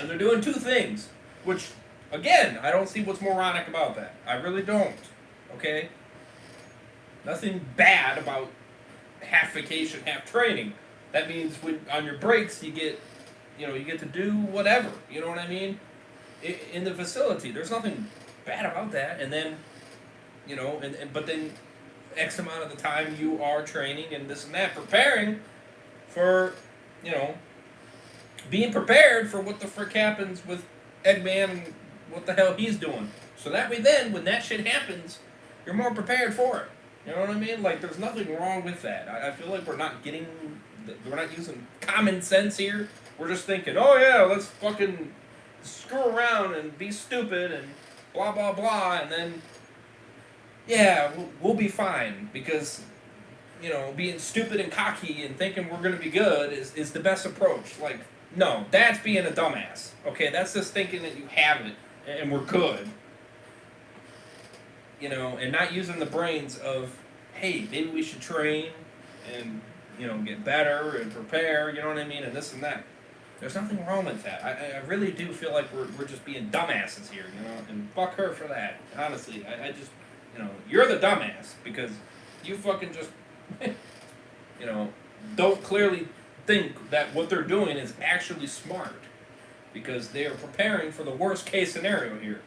they're doing two things, which, again, I don't see what's moronic about that. I really don't. Okay? Nothing bad about half vacation, half training. That means when on your breaks you get to do whatever. You know what I mean? In the facility, there's nothing bad about that. And then, but then X amount of the time you are training and this and that, preparing for, being prepared for what the frick happens with Eggman and what the hell he's doing. So that way then, when that shit happens, you're more prepared for it. You know what I mean? Like, there's nothing wrong with that. I feel like we're not using common sense here. We're just thinking, oh yeah, let's fucking screw around and be stupid and blah, blah, blah, and then, yeah, we'll be fine because, being stupid and cocky and thinking we're going to be good is the best approach. Like, no, that's being a dumbass. Okay, that's just thinking that you have it and we're good. And not using the brains of, hey, maybe we should train and, get better and prepare, you know what I mean, and this and that. There's nothing wrong with that. I really do feel like we're just being dumbasses here, and fuck her for that. Honestly, I just, you're the dumbass because you fucking just, don't clearly think that what they're doing is actually smart because they are preparing for the worst case scenario here.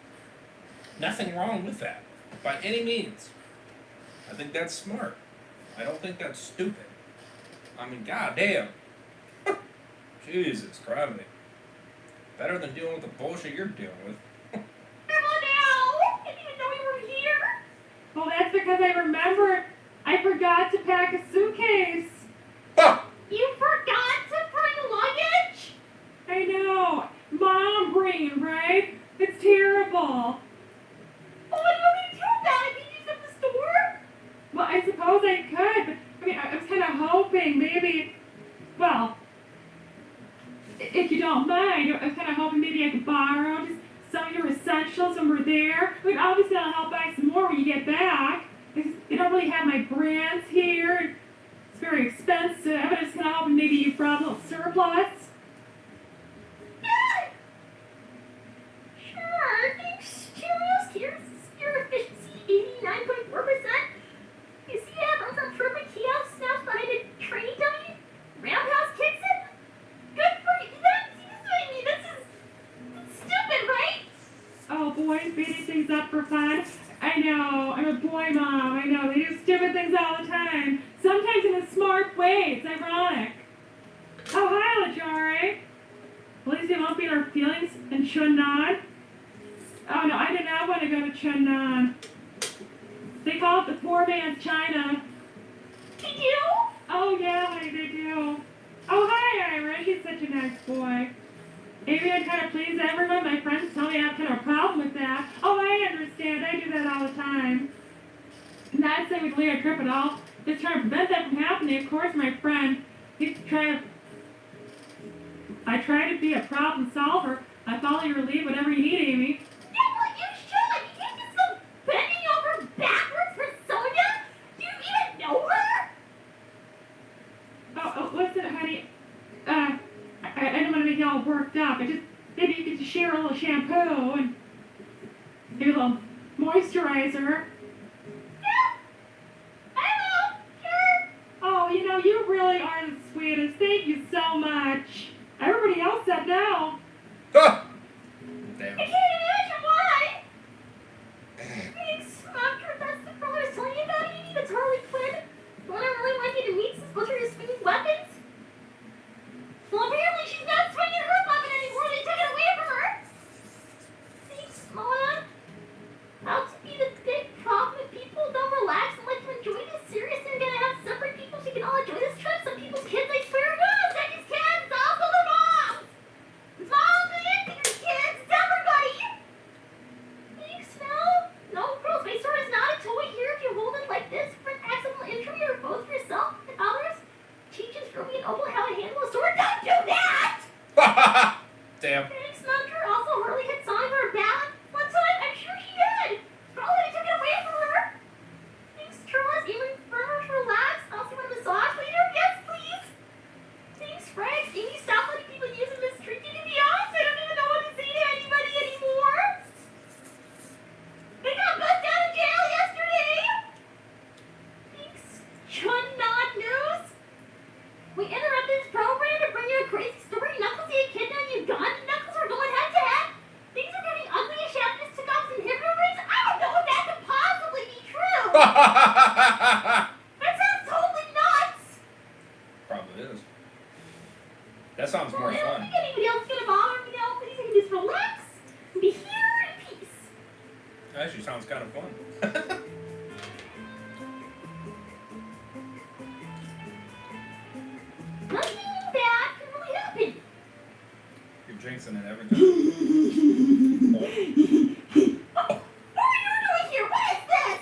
Nothing wrong with that by any means. I think that's smart. I don't think that's stupid. I mean, goddamn. Jesus Christ. Better than dealing with the bullshit you're dealing with. Grandma, now! I didn't even know you were here! Well, that's because I remembered I forgot to pack a suitcase. Huh. You forgot to bring luggage? I know. Mom brain, right? It's terrible. Oh, what do you want me to do about it? Can you use it at the store? Well, I suppose I could, but I was kind of hoping maybe, well, if you don't mind, I was kind of hoping maybe I could borrow just some of your essentials when we're there. I mean, obviously I'll help buy some more when you get back. They don't really have my brands here. It's very expensive. I was kind of hoping maybe you brought a little surplus. Yeah. Sure, thanks. Cheerios, here's your efficiency, 89.4%. You see that on some perfect kiosk now behind a training dummy? Roundhouse kicks it? Good for you. This is stupid, right? Oh, boys beating things up for fun. I know. I'm a boy mom. I know. They do stupid things all the time. Sometimes in a smart way. It's ironic. Oh, hi, LaJare. At least they won't be in our feelings in Chunnan. Oh, no, I did not want to go to Chunnan. They call it the poor man's China. Did you? Oh, yeah, honey, they do. Oh, hi, Ira. He's such a nice boy. Maybe I'd kind of please everyone. My friends tell me I have kind of a problem with that. Oh, I understand. I do that all the time. Not saying we'd leave a trip at all. Just trying to prevent that from happening. Of course, my friend, I try to be a problem solver. I follow your lead, whatever you need, Amy. Yeah, well, you should. You can't just go bending over backwards for Sonia. Do you even know her? Oh, listen, honey. I don't want to make you all worked up. Maybe you could just share a little shampoo and maybe a little moisturizer. Yeah. I will. Sure. Oh, you really are the sweetest. Thank you so much. Everybody else said no. Ah! I Damn. can't imagine why. Thanks, Mom. That's the girl I was telling you about, Amy. That's Harley Quinn. The one I really want you to meet since both of her swinging weapons. Well, apparently she's not swinging her weapon anymore. They took it away from her. Thanks, Mona. How to be the big problem if people don't relax and let them enjoy this serious. They're gonna have separate people so you can all enjoy this trip. Some people's kids, I swear to God, it's not just kids. It's also their moms. It's moms and your kids. It's everybody. Thanks, no, girls. My sword is not a toy here. If you hold it like this for an accidental injury or both yourself and others, teaches Ruby and Opal how to handle a sword. Don't do that! Damn. Thanks, Munker. Also, Hurley had Sonic for her back one time. I'm sure she did. Probably they took it away from her. Thanks, Turles. Even for her to relax. Also, want a massage later? Yes, please. Thanks, Rex. Amy, stop letting people use and mistreat you. To be honest, I don't even know what to say to anybody anymore. They got bust out of jail yesterday. Thanks, Chun Not News. We interrupted this program to bring you a crazy story. Knuckles ate a kid down in Uganda. Knuckles are going head to head. Things are getting ugly as Shadow just took off some inhibitor rings. I don't know if that could possibly be true. That sounds totally nuts. Probably is. Actually sounds kind of fun. Nothing bad can really happen. You're jinxing it every time. What are you doing here? What is this?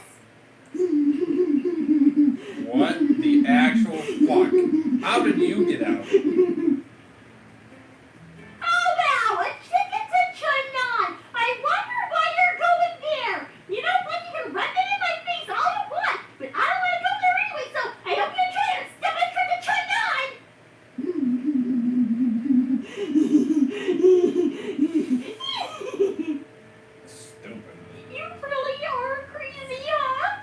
What the actual fuck? How did you get out? Oh, wow, a ticket to Chunnan. I wonder why you're going there. You know what? You can rub it in my face all you want, but I don't want to go there anyway, so I hope you enjoy your stupid trip to Chunnan. Stupid. You really are crazy, huh?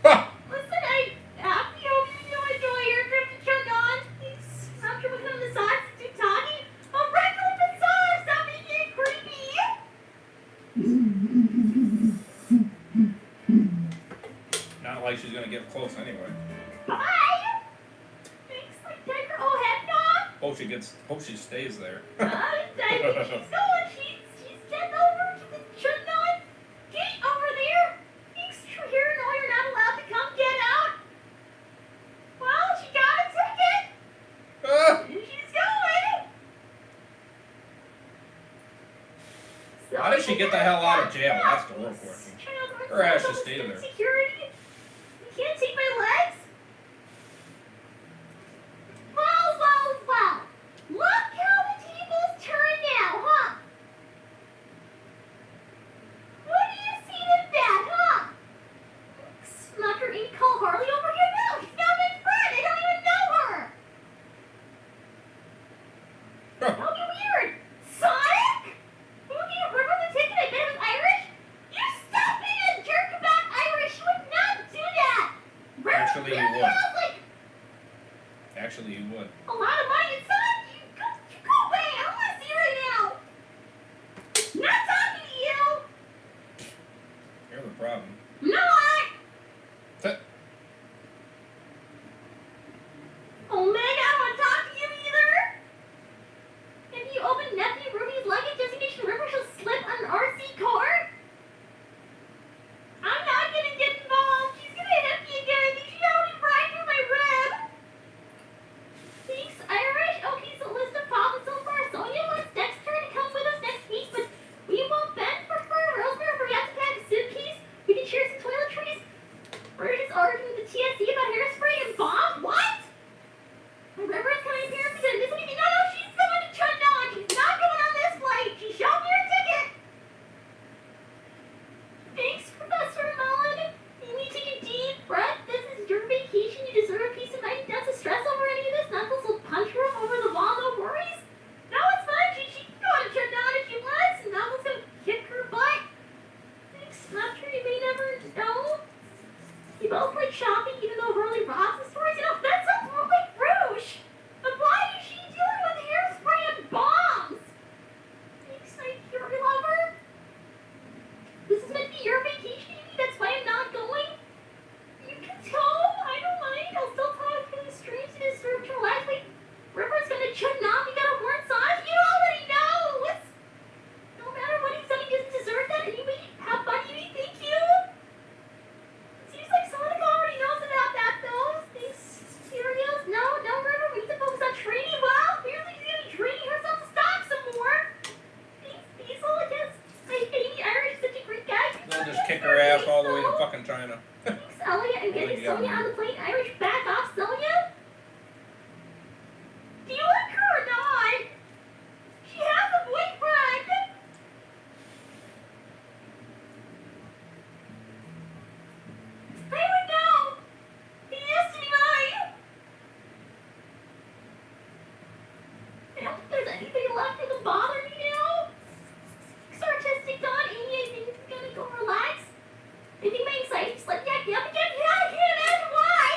Ha! Listen, I hope you enjoy your trip to Chunnan. After we come on the side, too talky. A regular massage, stop being creepy. Not like she's gonna get close anyway. Bye. Thanks, like Tiger. Oh, Hedgehog. Hope she stays there. I think she's going. She's getting over to the Chunnan gate over there. Thanks for hearing all you're not allowed to come get out. Well, she got a ticket. Ah! And she's going. So How did she get the hell out of jail? That's the real question. Her ass should stay there. Security. You can't take my legs. Well, well, well. Look how the tables turn now, huh? What do you see in that, huh? Smucker and call Harley over here? No, she's not my friend. I don't even know her. Huh. That would be weird. Sonic? You gave River the ticket I bet it was Irish? You stop being a jerk about Irish. You would not do that. River Actually, you really would. has like Actually, you would. a lot of money. And Sonic, you go away. I don't want to see you right now. Not talking to you. You're the problem. No, Th- Oh, Meg, I don't want to talk to you either. If you open Nephew Ruby's luggage destination River, she'll slip on an RC car. I'm not gonna get involved. She's gonna hit me again. She's already right through my rib. Thanks, Irish. Okay, so list of problems so far. Sonia wants Dexter to come with us next week, but we won't bend for her. Rosemary forgot to pack a suitcase. We can share some toiletries. We're just arguing with the TSC about hairspray and bomb. What? River is coming here because this week. No, she's going to Chunnan. She's not going on this flight. She showed me her ticket. Thanks, Professor Mullen. You need to take a deep breath. This is your vacation. You deserve a peace of mind. Not to stress over any of this. Knuckles will punch her over the wall. No worries. No, it's fine. She can go to Chunnan if she wants. And Knuckles going to kick her butt. Thanks, Smucker. You may never know. You both like shopping even though Hurley robs the stores. You know, that sounds more like Rouge. But why is she dealing with hairspray and bombs? Thanks, my Fury lover. This is meant to be your vacation, Amy. That's why I'm not going. You can tell. I don't mind. I'll still talk through the streets to disturb your life. Wait, River's gonna Chunnan. We got a horn sauce. You already know. No matter what he's done, he doesn't deserve that anyway. How funny do you think you? Seems like Sonic already knows about that, though. These cereals? No, River. We need to focus on training. Well, clearly she's gonna be training herself to stop some more. Thanks, Diesel. I guess my baby Irish is such a great guy. They'll just kick her ass all the way to fucking China. Thanks, Elliot. I'm getting Yeah. Sonia on the plane. Irish, back off, Sonia. Do you like her or not? She has a boyfriend. I would know. He used to be mine. I don't think there's anything left that can bother me now. It's artistic, Don. Amy, I think it's gonna go relax. I think my anxiety's like, yeah, I can't imagine why.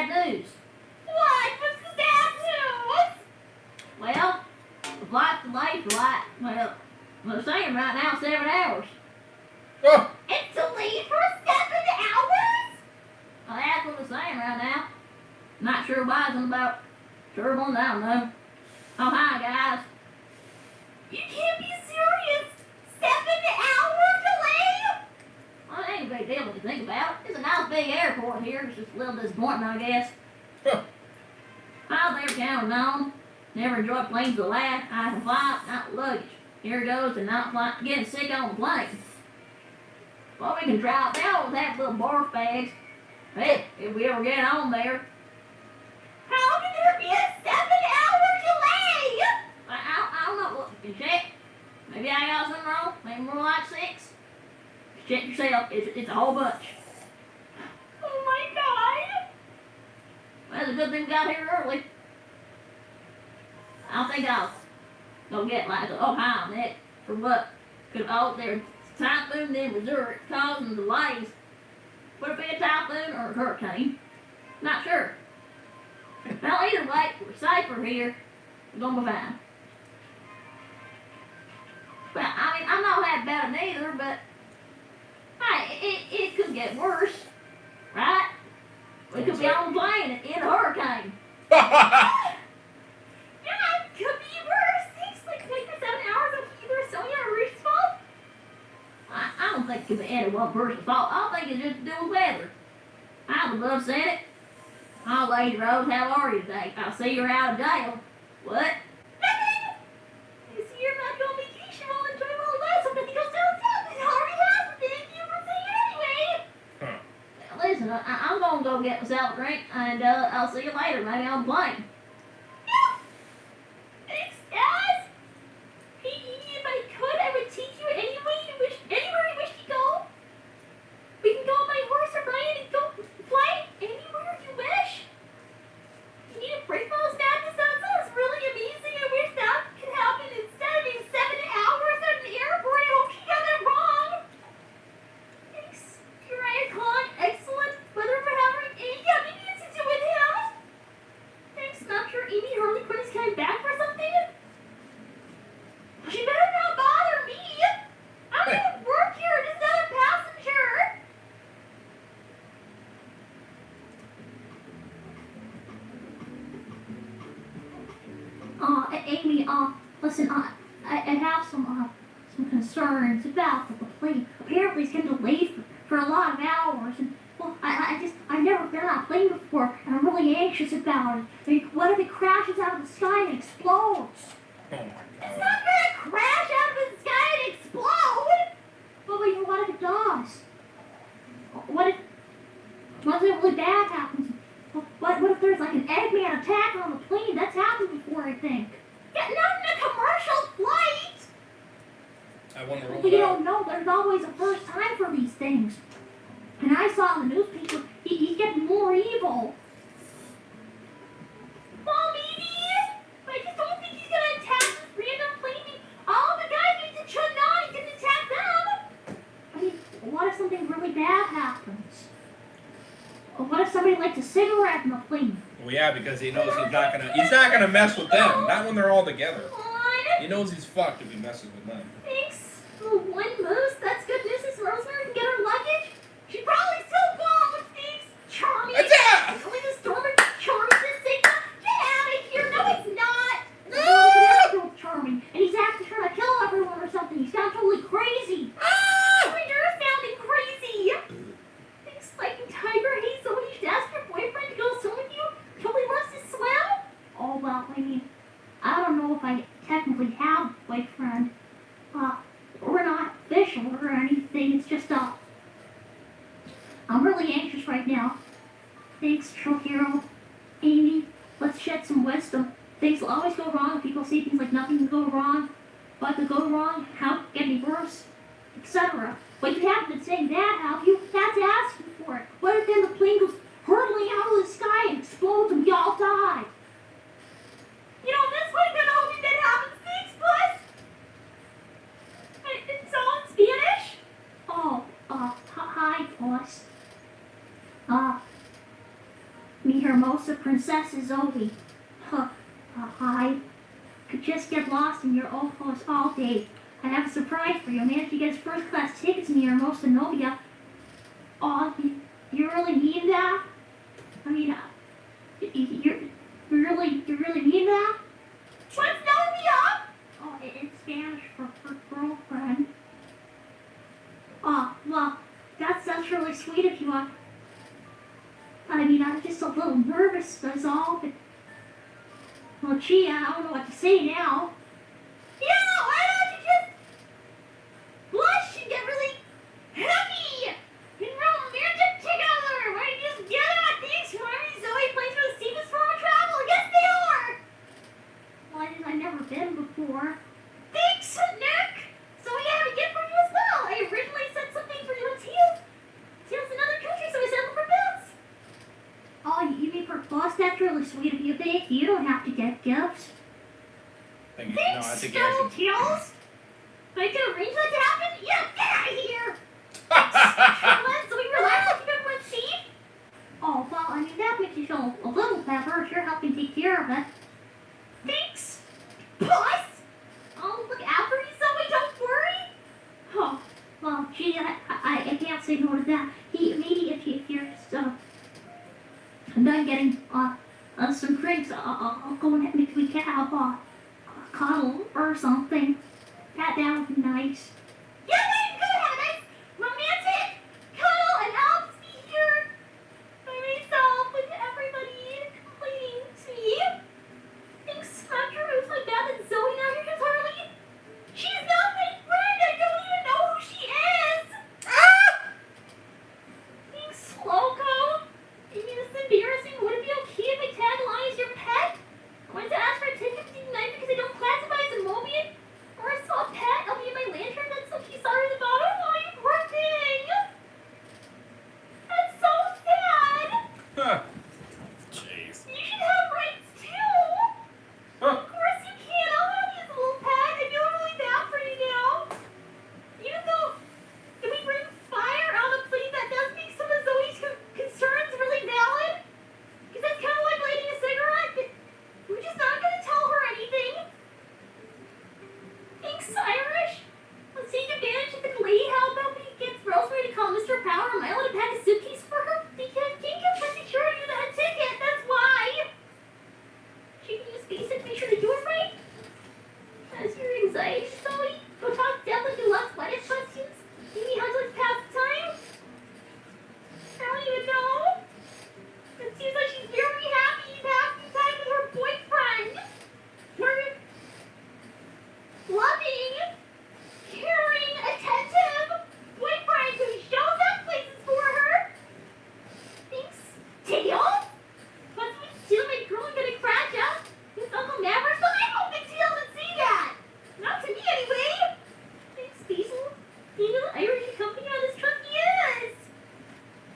sad news. What? What's the sad news? Well, the flight's delayed for like, well, they're saying right now 7 hours. Oh, It's delayed for 7 hours? Well, that's what they're saying right now. Not sure why it's about turbulence, I don't know. Oh, hi, guys. You can't be serious. 7-hour delay? Well, it ain't a big deal when you think about it. It's a nice big airport here. It's just a little disappointing, I guess. huh. I've never counted on. Never enjoyed planes to laugh. I can fly, not luggage. Here goes to not fly, getting sick on the plane. Well, we can try it out with that little barf bags. Hey, if we ever get on there. How can there be a 7-hour delay? I don't know. Look, you can check. Maybe I got something wrong. Maybe more like 6. Check yourself. It's a whole bunch. Oh my God. Well, it's a good thing we got here early. I don't think I'll go get like a, oh hi Nick for what? Cause there's a typhoon in Missouri causing delays. Would it be a typhoon or a hurricane? Not sure. Well, either way, we're safer here. We're gonna be fine. Well, I mean, I'm not that bad neither, but hey, it could get worse, right? We could be on a plane in a hurricane. Yeah, it could be worse. Things like 7 hours of either so unreasonable. I don't think it could be any one person's fault. I think it's just to do with weather. I would love said it. Oh, Lady Rose, how are you today? I see you're out of jail. What? Nothing! You see, you're not going on vacation while I'm doing all that. Something goes down south. It already happened. You were saying anyway. Huh. Now, listen, I'm going to go get myself a drink, and I'll see you later. Maybe on the plane. Yeah. Thanks, guys. Hey, if I could, I would take you anywhere you wish to go. We can go on my horse or ride and go fly anywhere you wish. You need a break those madness. That sounds really amazing. I wish that could happen instead of being 7 hours at an airport. I hope you got that wrong. Thanks, Uriah Khan. Excellent. Whether for having any anything to do with him. Thanks, not sure Amy Harley Quinn is coming back for something. She better not bother me. I don't even work here. Just another passenger. Amy, listen, I have some concerns about the plane. Apparently it's getting delayed for a lot of hours, and, well, I've never been on a plane before, and I'm really anxious about it. I mean, what if it crashes out of the sky and explodes? Oh my It's God. not gonna crash out of the sky and explode! Well, you know, what if it does? What if something really bad happens? What if there's like an Eggman attack on the plane? That's happened before, I think. Yeah, not in a commercial flight! I want to roll But it you out. don't know, there's always a first time for these things. And I saw in the newspaper, he's getting more evil. Well, maybe. But I just don't think he's gonna attack this random plane. All the guys need to chug on, he didn't attack them. I mean, what if something really bad happens? Or what if somebody lights a cigarette in the plane? Well, yeah, because he knows he's not gonna mess with them. Not when they're all together. What? He knows he's fucked if he messes with them. Thanks. Oh, one moose. That's good news. Miss Rosemary can get her luggage. She probably still gone with things. Charming. Attack! Only the stormer. Charming this thing. Get out of here. No, it's not. No, it's Charming. And he's actually trying to kill everyone or something. He's gone totally crazy. Oh, you're sounding crazy. Thanks, like Tiger. Hey, so you should ask your boyfriend to go swim with you. Totally wants to swim. Oh, well, I mean, I don't know if I technically have a boyfriend. We're not official or anything. It's just, I'm really anxious right now. Thanks, True Hero. Amy, let's shed some wisdom. Things will always go wrong. People see things like nothing can go wrong. What could go wrong? How could get any worse? Etc. But you haven't been saying that, have you? That's asking for it. What if then the plane goes hurtling out of the sky and explodes and we all die? You know, this way gonna hope that happens. Thanks, Buzz. It's all in Spanish? Oh, hi, boss. Mi Hermosa Princess Zoe. I could just get lost in your old house all day. I have a surprise for you. I managed to get his first class tickets in the Hermosa Novia. Oh, you really mean that? I mean, you really mean that? What's Novia? Oh, it's Spanish for girlfriend. Oh, well, that's really sweet of you. I mean, I'm just a little nervous, that's all, but... Well, gee, I don't know what to say now. Yeah, why don't you just blush and get really happy and romantic together? Why don't you just get at things? Mommy Zoe plays for the safest form of travel. Yes, they are. Well, I've never been before. Thanks, Nick. So we have a gift for you as well. I originally sent something for you and Teal's. Teal's in another country, so I sent them for Bills. Oh, you mean for Boss? That's really sweet of you. Thank you. You don't have to get gifts. Thank you. Thanks, No, I think you actually... Teals. I can arrange that to happen? Yeah, get out of here. So we relax if everyone's safe? Oh, well, I mean, that makes you feel a little better if you're helping take care of it. Thanks, boss. I'll look after you, Zoe, don't worry. Oh, well, gee, I can't say no to that. Maybe if you're just, I'm done getting, some drinks, I'll go and maybe we can have, a cuddle or something. That would be nice. Yeah, we could have a nice romantic cuddle, and I'll just be here by myself with everybody complaining to me. Thanks, Hunter. It was my bad that Zoe now here because Harley. She's not my friend. I don't even know who she is. Thanks, Loco. I mean, this is embarrassing. Would it be okay if I tag along as your pet? I wanted to ask for a ticket to tonight because I don't classify as a Mobian or a small pet. I'll be in my lantern. That's so cute. Sorry about it. Oh, you poor thing. That's so sad. Huh. Jeez. You should have rights too. Huh. Of course you can. I'll have you as a little pet. I feel really bad for you now. Even though if we bring fire on the plate, that does make some of Zoe's concerns really valid. Because that's kind of like lighting a cigarette. But we're just not going to tell her anything. Thanks, Irish. Let's take advantage of the glee. How about we get Rosemary to call Mr. Power and Milo to pack a suitcase for her? Because can't get for security without a ticket. That's why. She can use basic, make sure they do it right. As your anxiety, Zoe, go talk to Devlin who loves lettuce questions. You need how to pass the time? I don't even know. It seems like she's very happy passing time with her boyfriend. Her loving, caring, attentive boyfriend who shows up places for her. Thanks, Tails. What's with Teal, my girl, gonna crash up with Uncle Maverick? But I don't think Teal would see that. Not to me, anyway. Thanks, Diesel. You know, Irish company on this truck? Yes.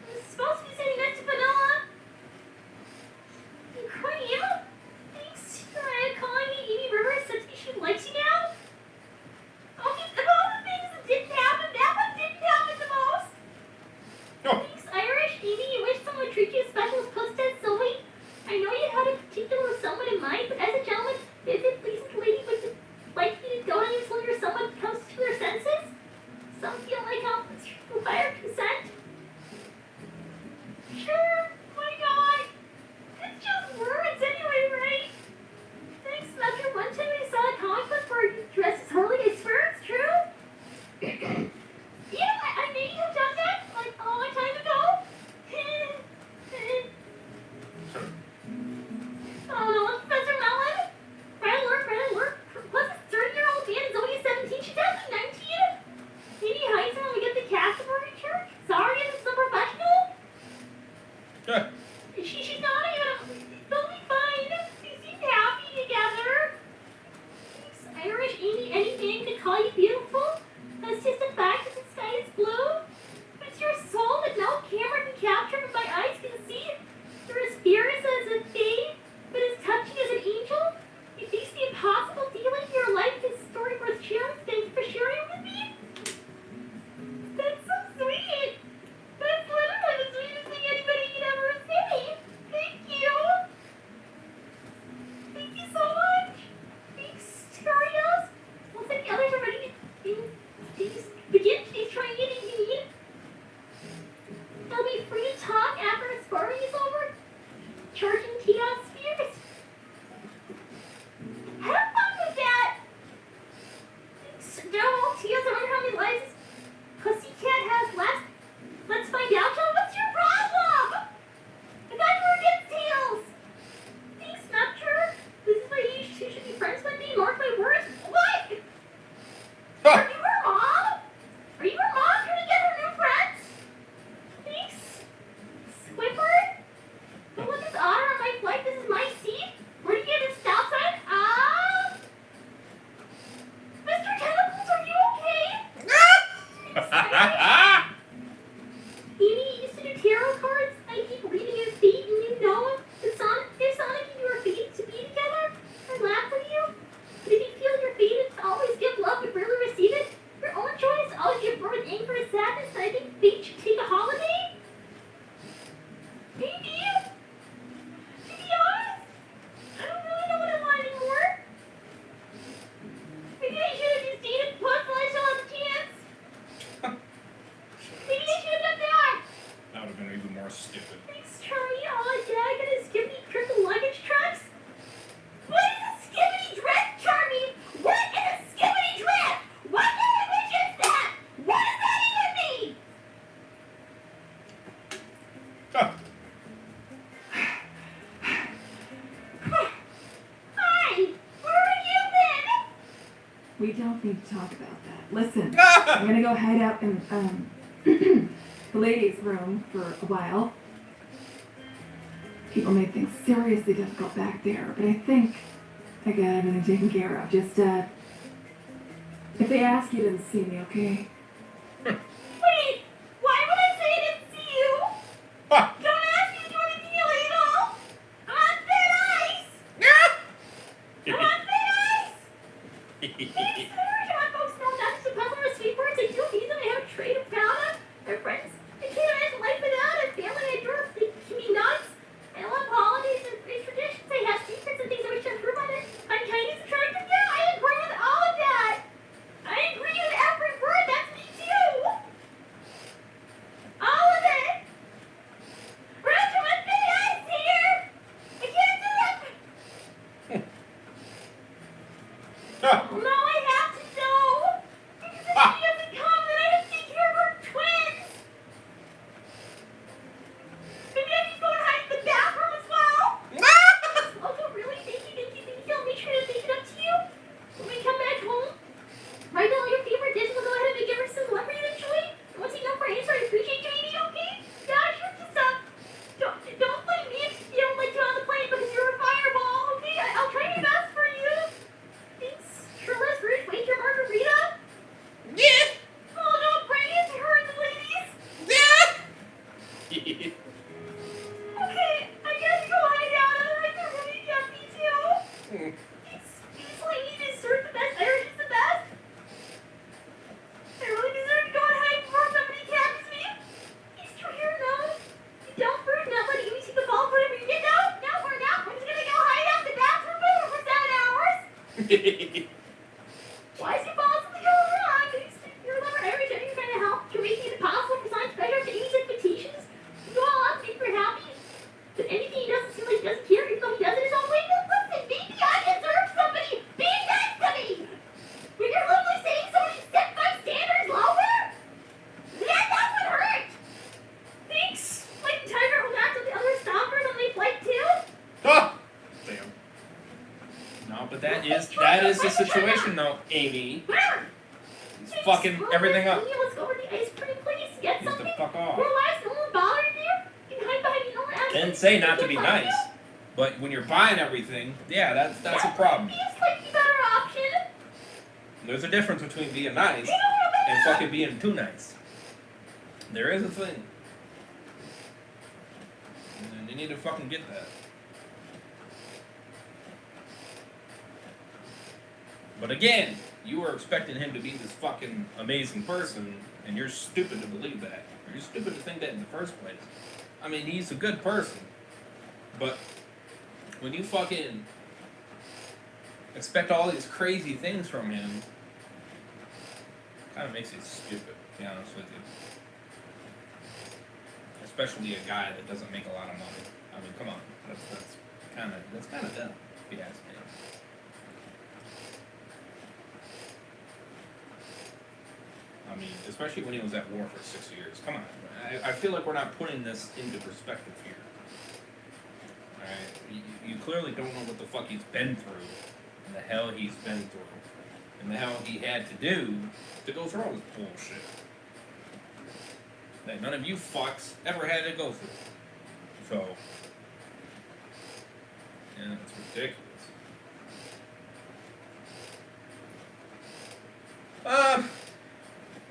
I'm supposed to be sitting next to Vanilla. Cream? Thanks for calling me Amy Rivers since she likes you now. Okay, of all the things that didn't happen, that one didn't happen the most. Oh. Thanks, Irish. Amy, you wish someone would treat you as special as Postess Zoe. I know you had a particular someone in mind, but as a gentleman, is it pleasing to lady would you like you to go on until your someone comes to their senses? Some feel like how require consent. Sure, my God. It's just words anyway, right? Thanks, Metro. One time I saw a comic book where you dress as Harley. I swear it's true. Yeah, I may have done that like a long time ago. Oh no, Professor Mellon. Red alert. Plus a 30-year-old man, Zoe is 17. She's actually 19. Maybe hides her when we get the cast of her in church. Sorry, this is unprofessional. Huh. She's not even. They'll be fine. They seem happy together. Thanks, Irish. Amy, anything to call you beautiful? That's just a fact that the sky is blue. It's your soul that no camera can capture, but my eyes can see. You're as fierce as a babe, but as touching as an angel. You face the impossible, dealing your life is a story worth sharing. Thank you for sharing it with me. That's so sweet. That's literally the sweetest thing anybody could ever say. Thank you. charging chaos spheres. Have fun with that. No, Tia's, I wonder how many lives Pussycat has left. Let's find out. John, what's your problem? I thought you were against Tails. Thanks, Snapchat. This is why you two should be friends with me. Mark my words. What? Are you her mom? Are you her mom trying to get her new friends? Thanks. Squidward? Don't let this otter on my flight. This is my seat. Where do you get a stop sign? Mr. Tentacles, are you okay? Amy used to do tarot cards. I keep reading his fate, and you know him. If Sonic and you are fated to be together, I laugh with you. But if you feel you're fated to always give love but rarely receive it, your own choice to always give birth anger and sadness, and I think fate should take a holiday. Maybe. To be honest, I don't really know what I want anymore. Maybe I should have just dated Puss while I still have a chance. Maybe I should have done that. That would have been even more stupid. Thanks, Charlie. Oh, Dad, gonna skippity triple luggage trucks? What is a skippity drift, Charlie? What is a skippity drift? What language is that? What does that even mean? Huh. Hi, where have you been? We don't need to talk about that. Listen, I'm gonna go hide out in the ladies' room for a while. People made things seriously difficult back there, but I think I got everything taken care of. Just, if they ask you to see me, okay? Wait, why would I say I didn't see you? Huh. Don't ask me to do anything illegal. I'm on thin ice. I'm on thin ice. Thanks, John, folks know not just a puzzle or sweet words. I do need them. I have a trade of powder. They're friends. I can't imagine life without it. Family I grew up they can be nuts. I love holidays and traditions. I have secrets and things I wish I grew on it. I'm Chinese attractive. Yeah, I agree with all of that. I agree with every word. That's me too. All of it. Roger, my big eyes here. I can't do it. Oh, no, I have to know. Because if she doesn't come, then I have to take care of her twins. Maybe I can go and hide in the bathroom as well. Also, really, thank you. I'll make sure to take it up to you when we come back home. Write down your favorite dish. We'll go ahead and make every single one for you to enjoy. And once you know for answer, I appreciate you, Amy, okay? Gosh, you're just don't blame me if you don't let you on the plane because you're a fireball, okay? I'll try my best for you. Thanks. Shirtless, Ruth, wait your margarita. Yeah. Oh, don't bring it to her and the ladies. Yeah. Okay, I gotta go hide out. Otherwise, they're gonna get me too. These ladies deserve the best. I heard it's the best. I really deserve to go and hide before somebody catches me. He's true here, no. You don't prove not letting me see the ball for whatever you get. No, we're not. We're just gonna go hide out in the bathroom for 7 hours. Why is your boss going wrong? You're a lover every time you're trying to help. You're making it impossible for science better to Amy's expectations. You go all out to make her happy. But anything he doesn't seem like he doesn't care, even though he does it his own way. No, listen, maybe I deserve somebody being nice to me. When you're literally saying somebody set my standards lower, that would hurt. Thanks. Like Tiger will not till the other stoppers on my flight too. Oh, damn. No, but that is the situation though, Amy. He's fucking everything up. Let's go over the ice cream, please. Get Needs to something. fuck off. Relax, no one bothered you. You can hide behind me, no one asked Didn't you. say not to be Just like nice, but when you're buying everything, yeah, that's a problem. Be a slightly better option. There's a difference between being nice You know what and I'm fucking being too nice. There is a thing. And you need to fucking get that. But again, you were expecting him to be this fucking amazing person, and you're stupid to believe that. Or you're stupid to think that in the first place. I mean, he's a good person, but when you fucking expect all these crazy things from him, kind of makes you stupid, to be honest with you. Especially a guy that doesn't make a lot of money. I mean, come on. That's that's kind of dumb, if you ask me. I mean, especially when he was at war for 6 years. Come on, I feel like we're not putting this into perspective here. All right, you clearly don't know what the fuck he's been through, and the hell he's been through, and the hell he had to do to go through all this bullshit that none of you fucks ever had to go through. So, yeah, it's ridiculous.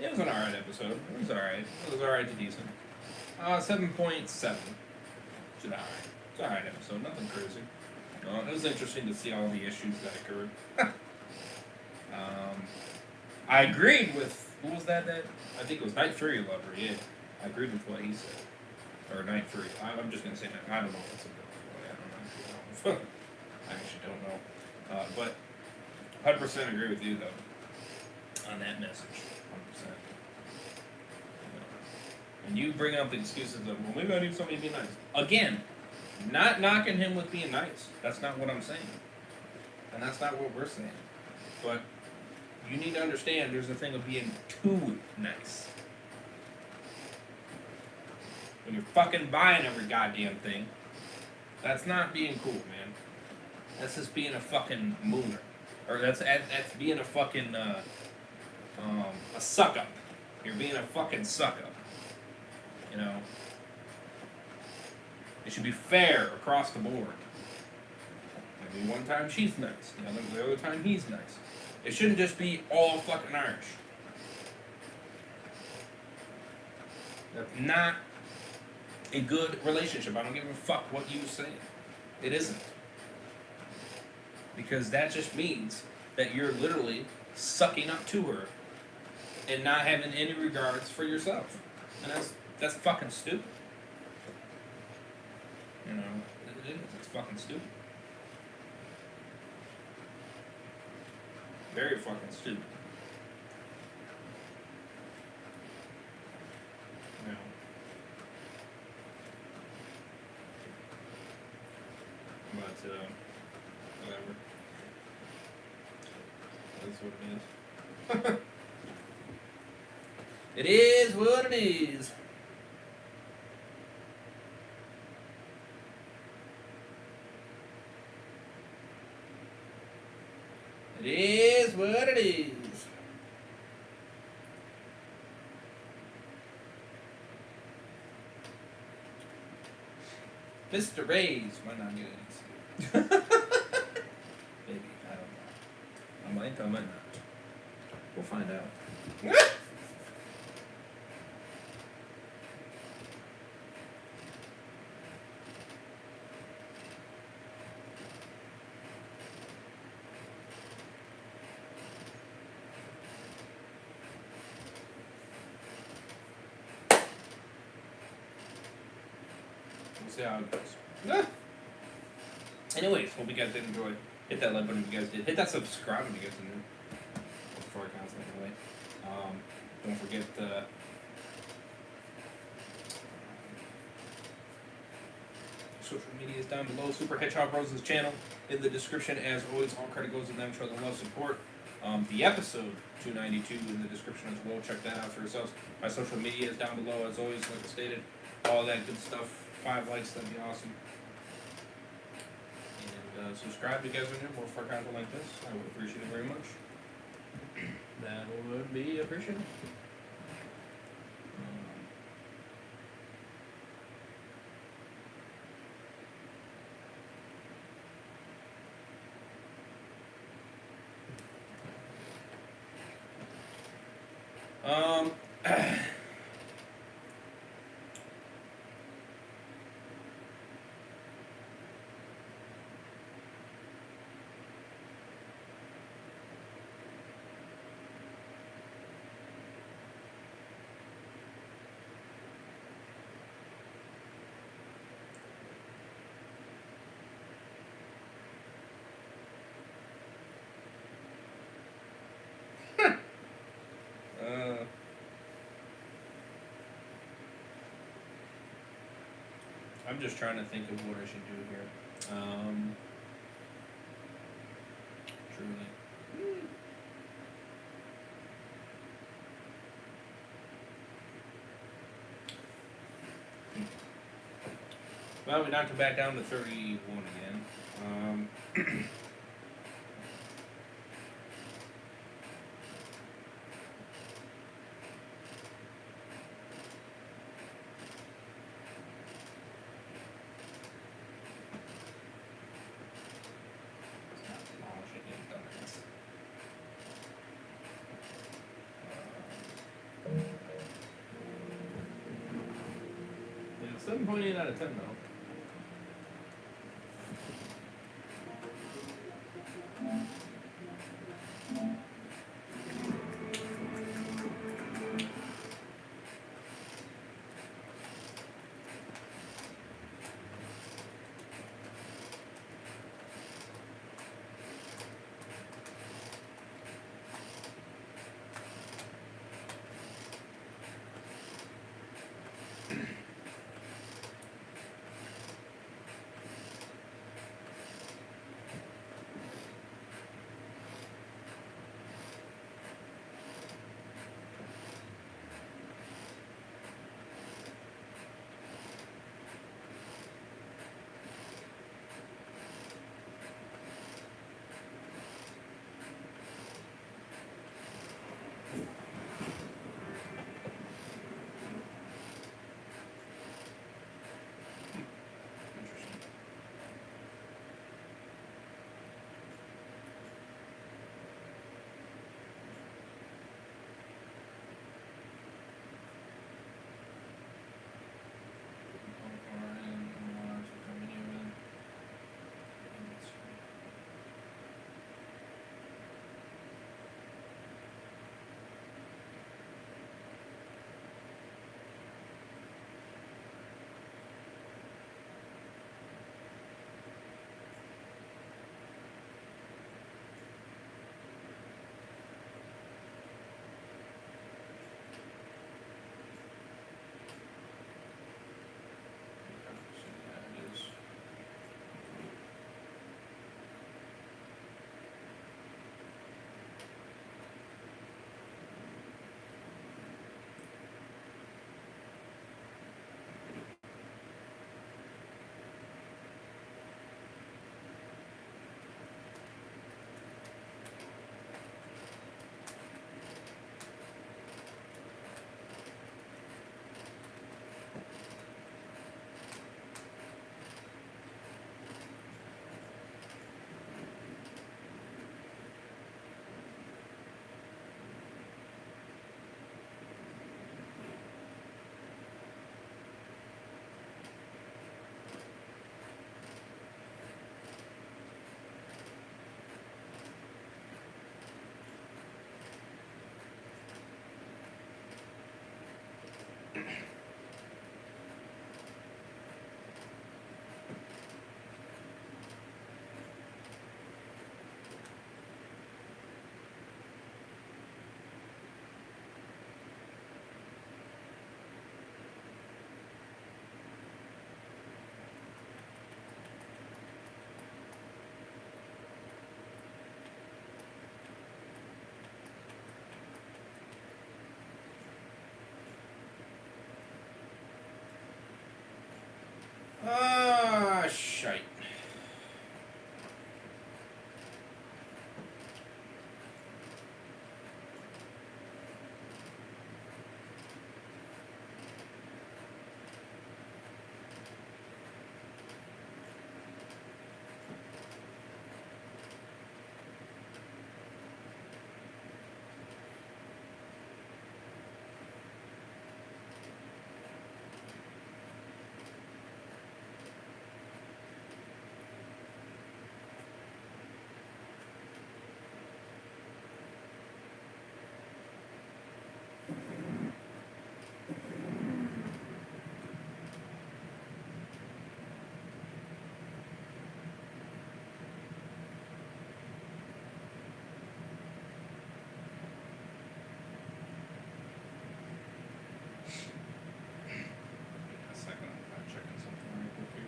It was an alright episode. It was alright. It was alright to decent. 7.7. It's alright. It's an alright episode. Nothing crazy. It was interesting to see all the issues that occurred. I agreed with, who was that? I think it was Night Fury Lover, yeah. I agreed with what he said. Or Night Fury. I'm just going to say that. I don't know if it's a good one. I actually don't know. But 100% agree with you, though, on that message. 100%. And you bring up the excuses of, well, maybe I need somebody to be nice. Again, not knocking him with being nice. That's not what I'm saying. And that's not what we're saying. But you need to understand there's a thing of being too nice. When you're fucking buying every goddamn thing, that's not being cool, man. That's just being a fucking mooner. Or that's being a fucking, a suck-up. You're being a fucking suck-up. You know? It should be fair across the board. Maybe one time she's nice, the other time he's nice. It shouldn't just be all fucking arch. That's not a good relationship. I don't give a fuck what you say. It isn't. Because that just means that you're literally sucking up to her and not having any regards for yourself. And that's fucking stupid. You know, it is. It's fucking stupid. Very fucking stupid. You know. But, whatever. That's what it is. It is what it is. It is what it is. Mr. Ray's might not get any. Maybe, I don't know. I might not. We'll find out. See how it goes. Anyways, hope you guys did enjoy. Hit that like button if you guys did. Hit that subscribe if you guys did. Before I constantly anyway. Don't forget social media is down below. Super Hedgehog Rose's channel in the description. As always, all credit goes to them. Show them love, support. The episode 292 in the description as well. Check that out for yourselves. My social media is down below as always, like I stated. All that good stuff. 5 likes, that'd be awesome. And subscribe if you guys are new, more for content like this. I would appreciate it very much. That would be appreciated. I'm just trying to think of what I should do here. Well, we knocked it back down to 31 again. It's not demolishing it, dumbass. Yeah, 7.8 out of 10 though. Interesting. Ah, shite. A second, I'm checking something real quick here.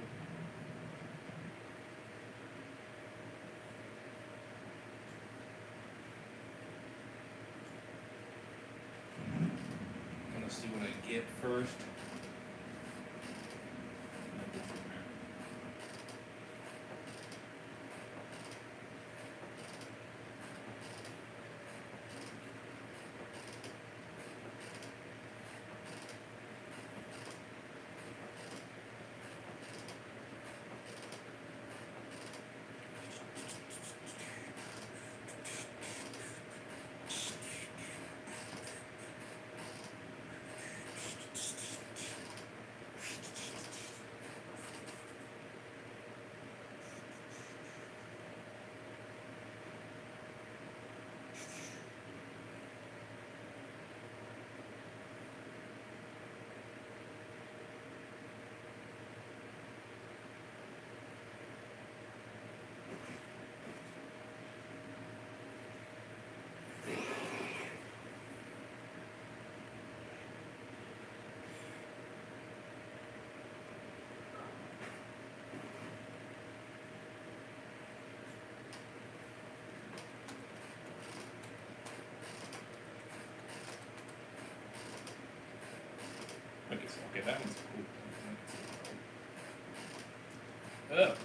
I'm gonna see what I get first. And then go from there. Okay, that one's cool. Ugh.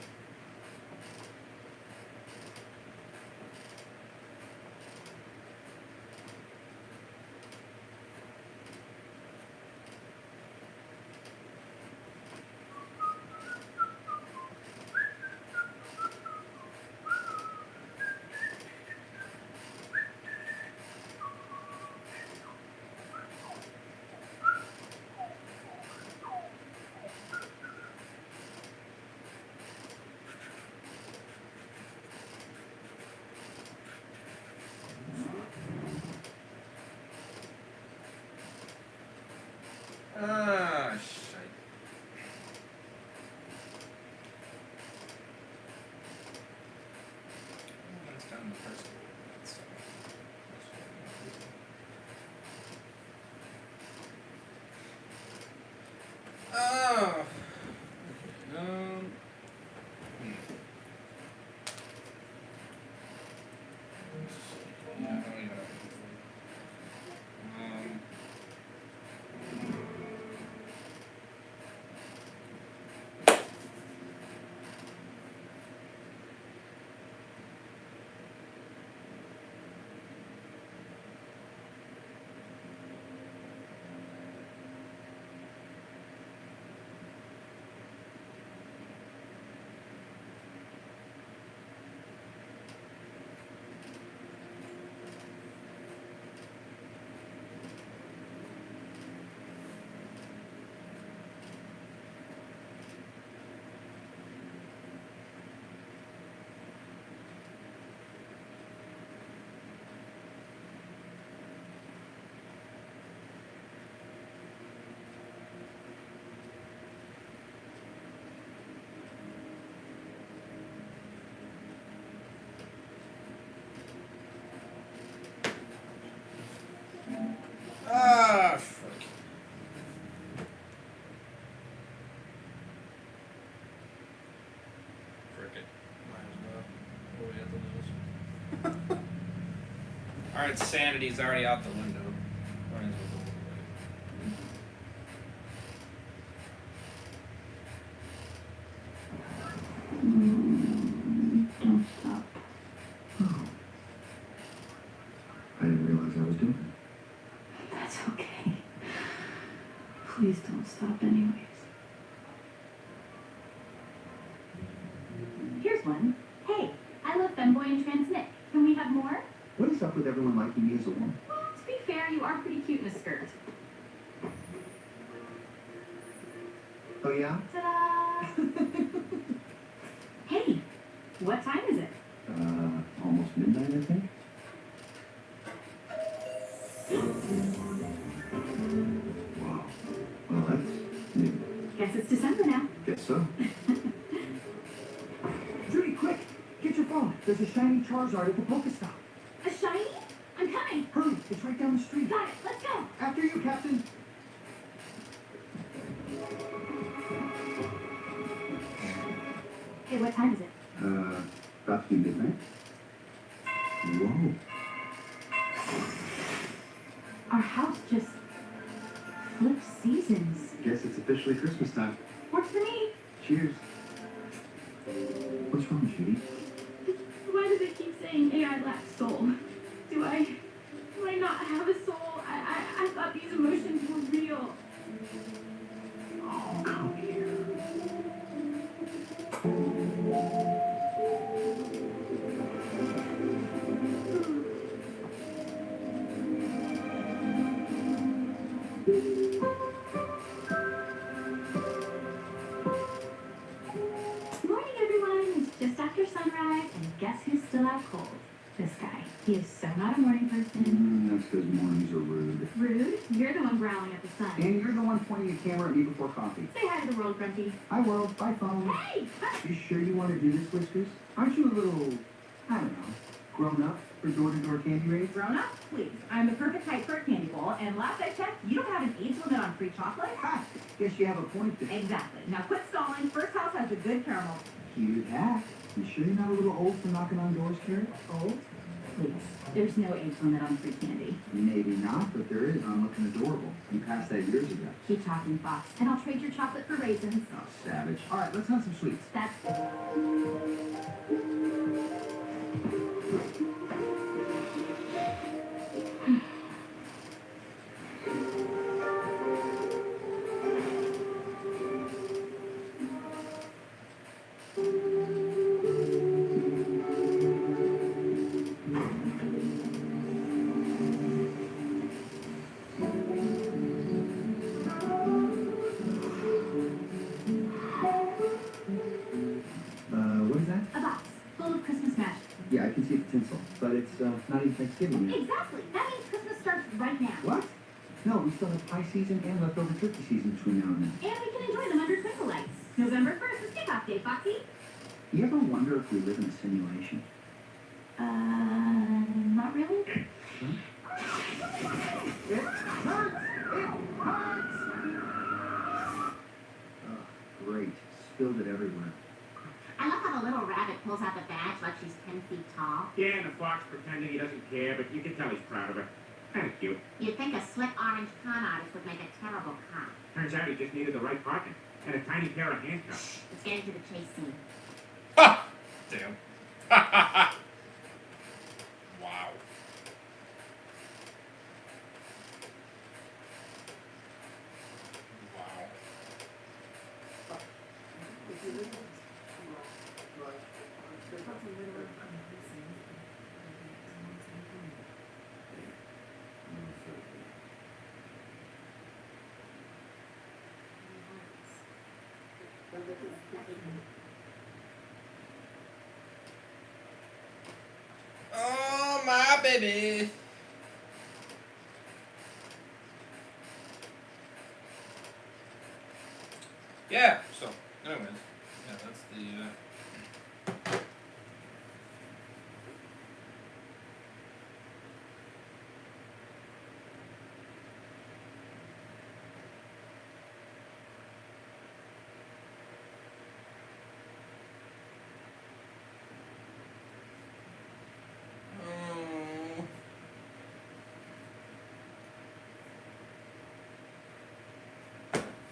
Ah, shite. Oh, it's down the first one. Oh. Yeah, I don't even know. Ah, frick. Frick it. Might as well. What do we have to lose? Alright, sanity's already out the window. Might as well go away. Don't stop. Oh. I didn't realize I was doing it. That's okay. Please don't stop anyways. Here's one. Hey, I love Femboy and Transmit. Can we have more? What is up with everyone liking me as a woman? Well, to be fair, you are pretty cute in a skirt. Oh yeah? Ta-da! Hey, what time is it? Almost midnight, I think. Wow. Well, that's new. Guess it's December now. Guess so. Judy, quick! Get your phone. There's a shiny Charizard at the Pokestop. A shiny? I'm coming. Hurry, it's right down the street. Got it. Let's go. After you, Captain. Hey, what time is it? About to be midnight. Whoa. Our house just flipped seasons. Guess it's officially Christmas time. Works for me. Cheers. What's wrong, Judy? Why do they keep saying AI lacks soul? Do I not have a soul? I thought these emotions were real. Oh, come here. Morning, everyone. It's just after sunrise, and guess who's still out cold? This guy. He is so not a morning person. That's because mornings are rude. Rude? You're the one growling at the sun. And you're the one pointing a camera at me before coffee. Say hi to the world, Grunty. Hi, world. Bye, phone. Hey! You sure you want to do this, Whiskers? Aren't you a little, I don't know, grown up for door-to-door candy raids? Grown up? Please. I'm the perfect height for a candy bowl, and last I checked, you don't have an age limit on free chocolate? Ha! Guess you have a point there. Exactly. Now quit stalling. First house has a good caramel. Cute hat. You sure you're not a little old for knocking on doors, Carrie? Old? Please. There's no age limit on free candy. Maybe not, but there is. I'm looking adorable. You passed that years ago. Keep talking, Fox, and I'll trade your chocolate for raisins. Oh, savage. All right, let's have some sweets. That's... What is that? a box full of Christmas magic. Yeah, I can see the tinsel, but it's not even Thanksgiving yet. Exactly. That means Christmas starts right now. What? No, we still have pie season and leftover turkey season between now and then. And we can enjoy them under twinkle lights. November 1st is kickoff day, Foxy. You ever wonder if we live in a simulation? Not really. It hurts! It hurts! Oh, great. Spilled it everywhere. I love how the little rabbit pulls out the badge like she's 10 feet tall. Yeah, and the fox pretending he doesn't care, but you can tell he's proud of her. Kind of cute. You'd think a slick orange con artist would make a terrible cop. Turns out he just needed the right partner and a tiny pair of handcuffs. Let's get into the chase scene. Ha! Damn. Wow. Wow. Oh, my baby. Yeah, so, anyways, yeah, that's the, oh.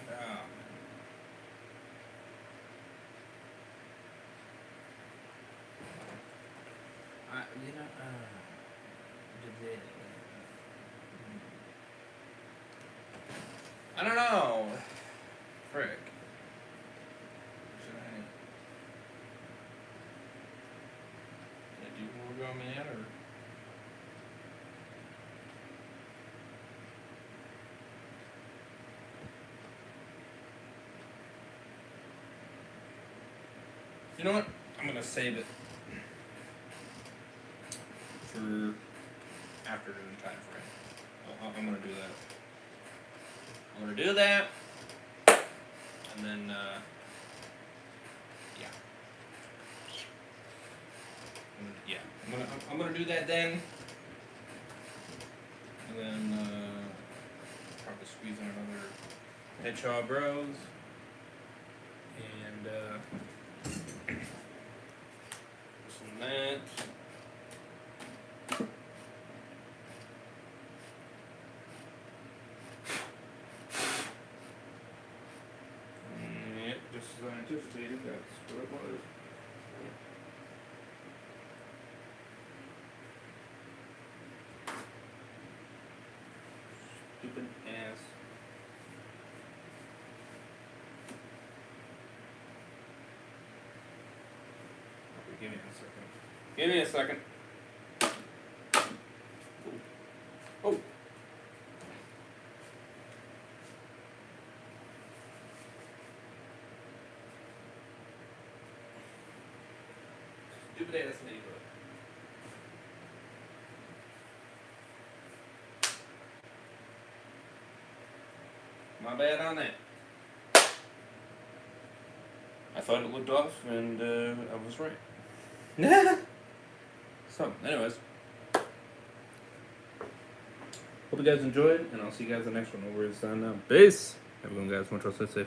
Yeah. You know, did they, I don't know. Frick. Should I do more go man or? You know what? I'm gonna save it for afternoon time frame. I'm gonna do that. I'm gonna do that, and then yeah, I'm gonna do that then, and then probably squeeze in another Hedgehog Bros, and this and that. Yep, just as I anticipated, that's what it was. Stupid ass. Okay, give me a second. Give me a second. Oh. Stupid ass neighborhood. My bad on that. I thought it looked off, and I was right. So, anyways. Hope you guys enjoyed, and I'll see you guys in the next one. Over is on base. Everyone, guys, much else, stay safe.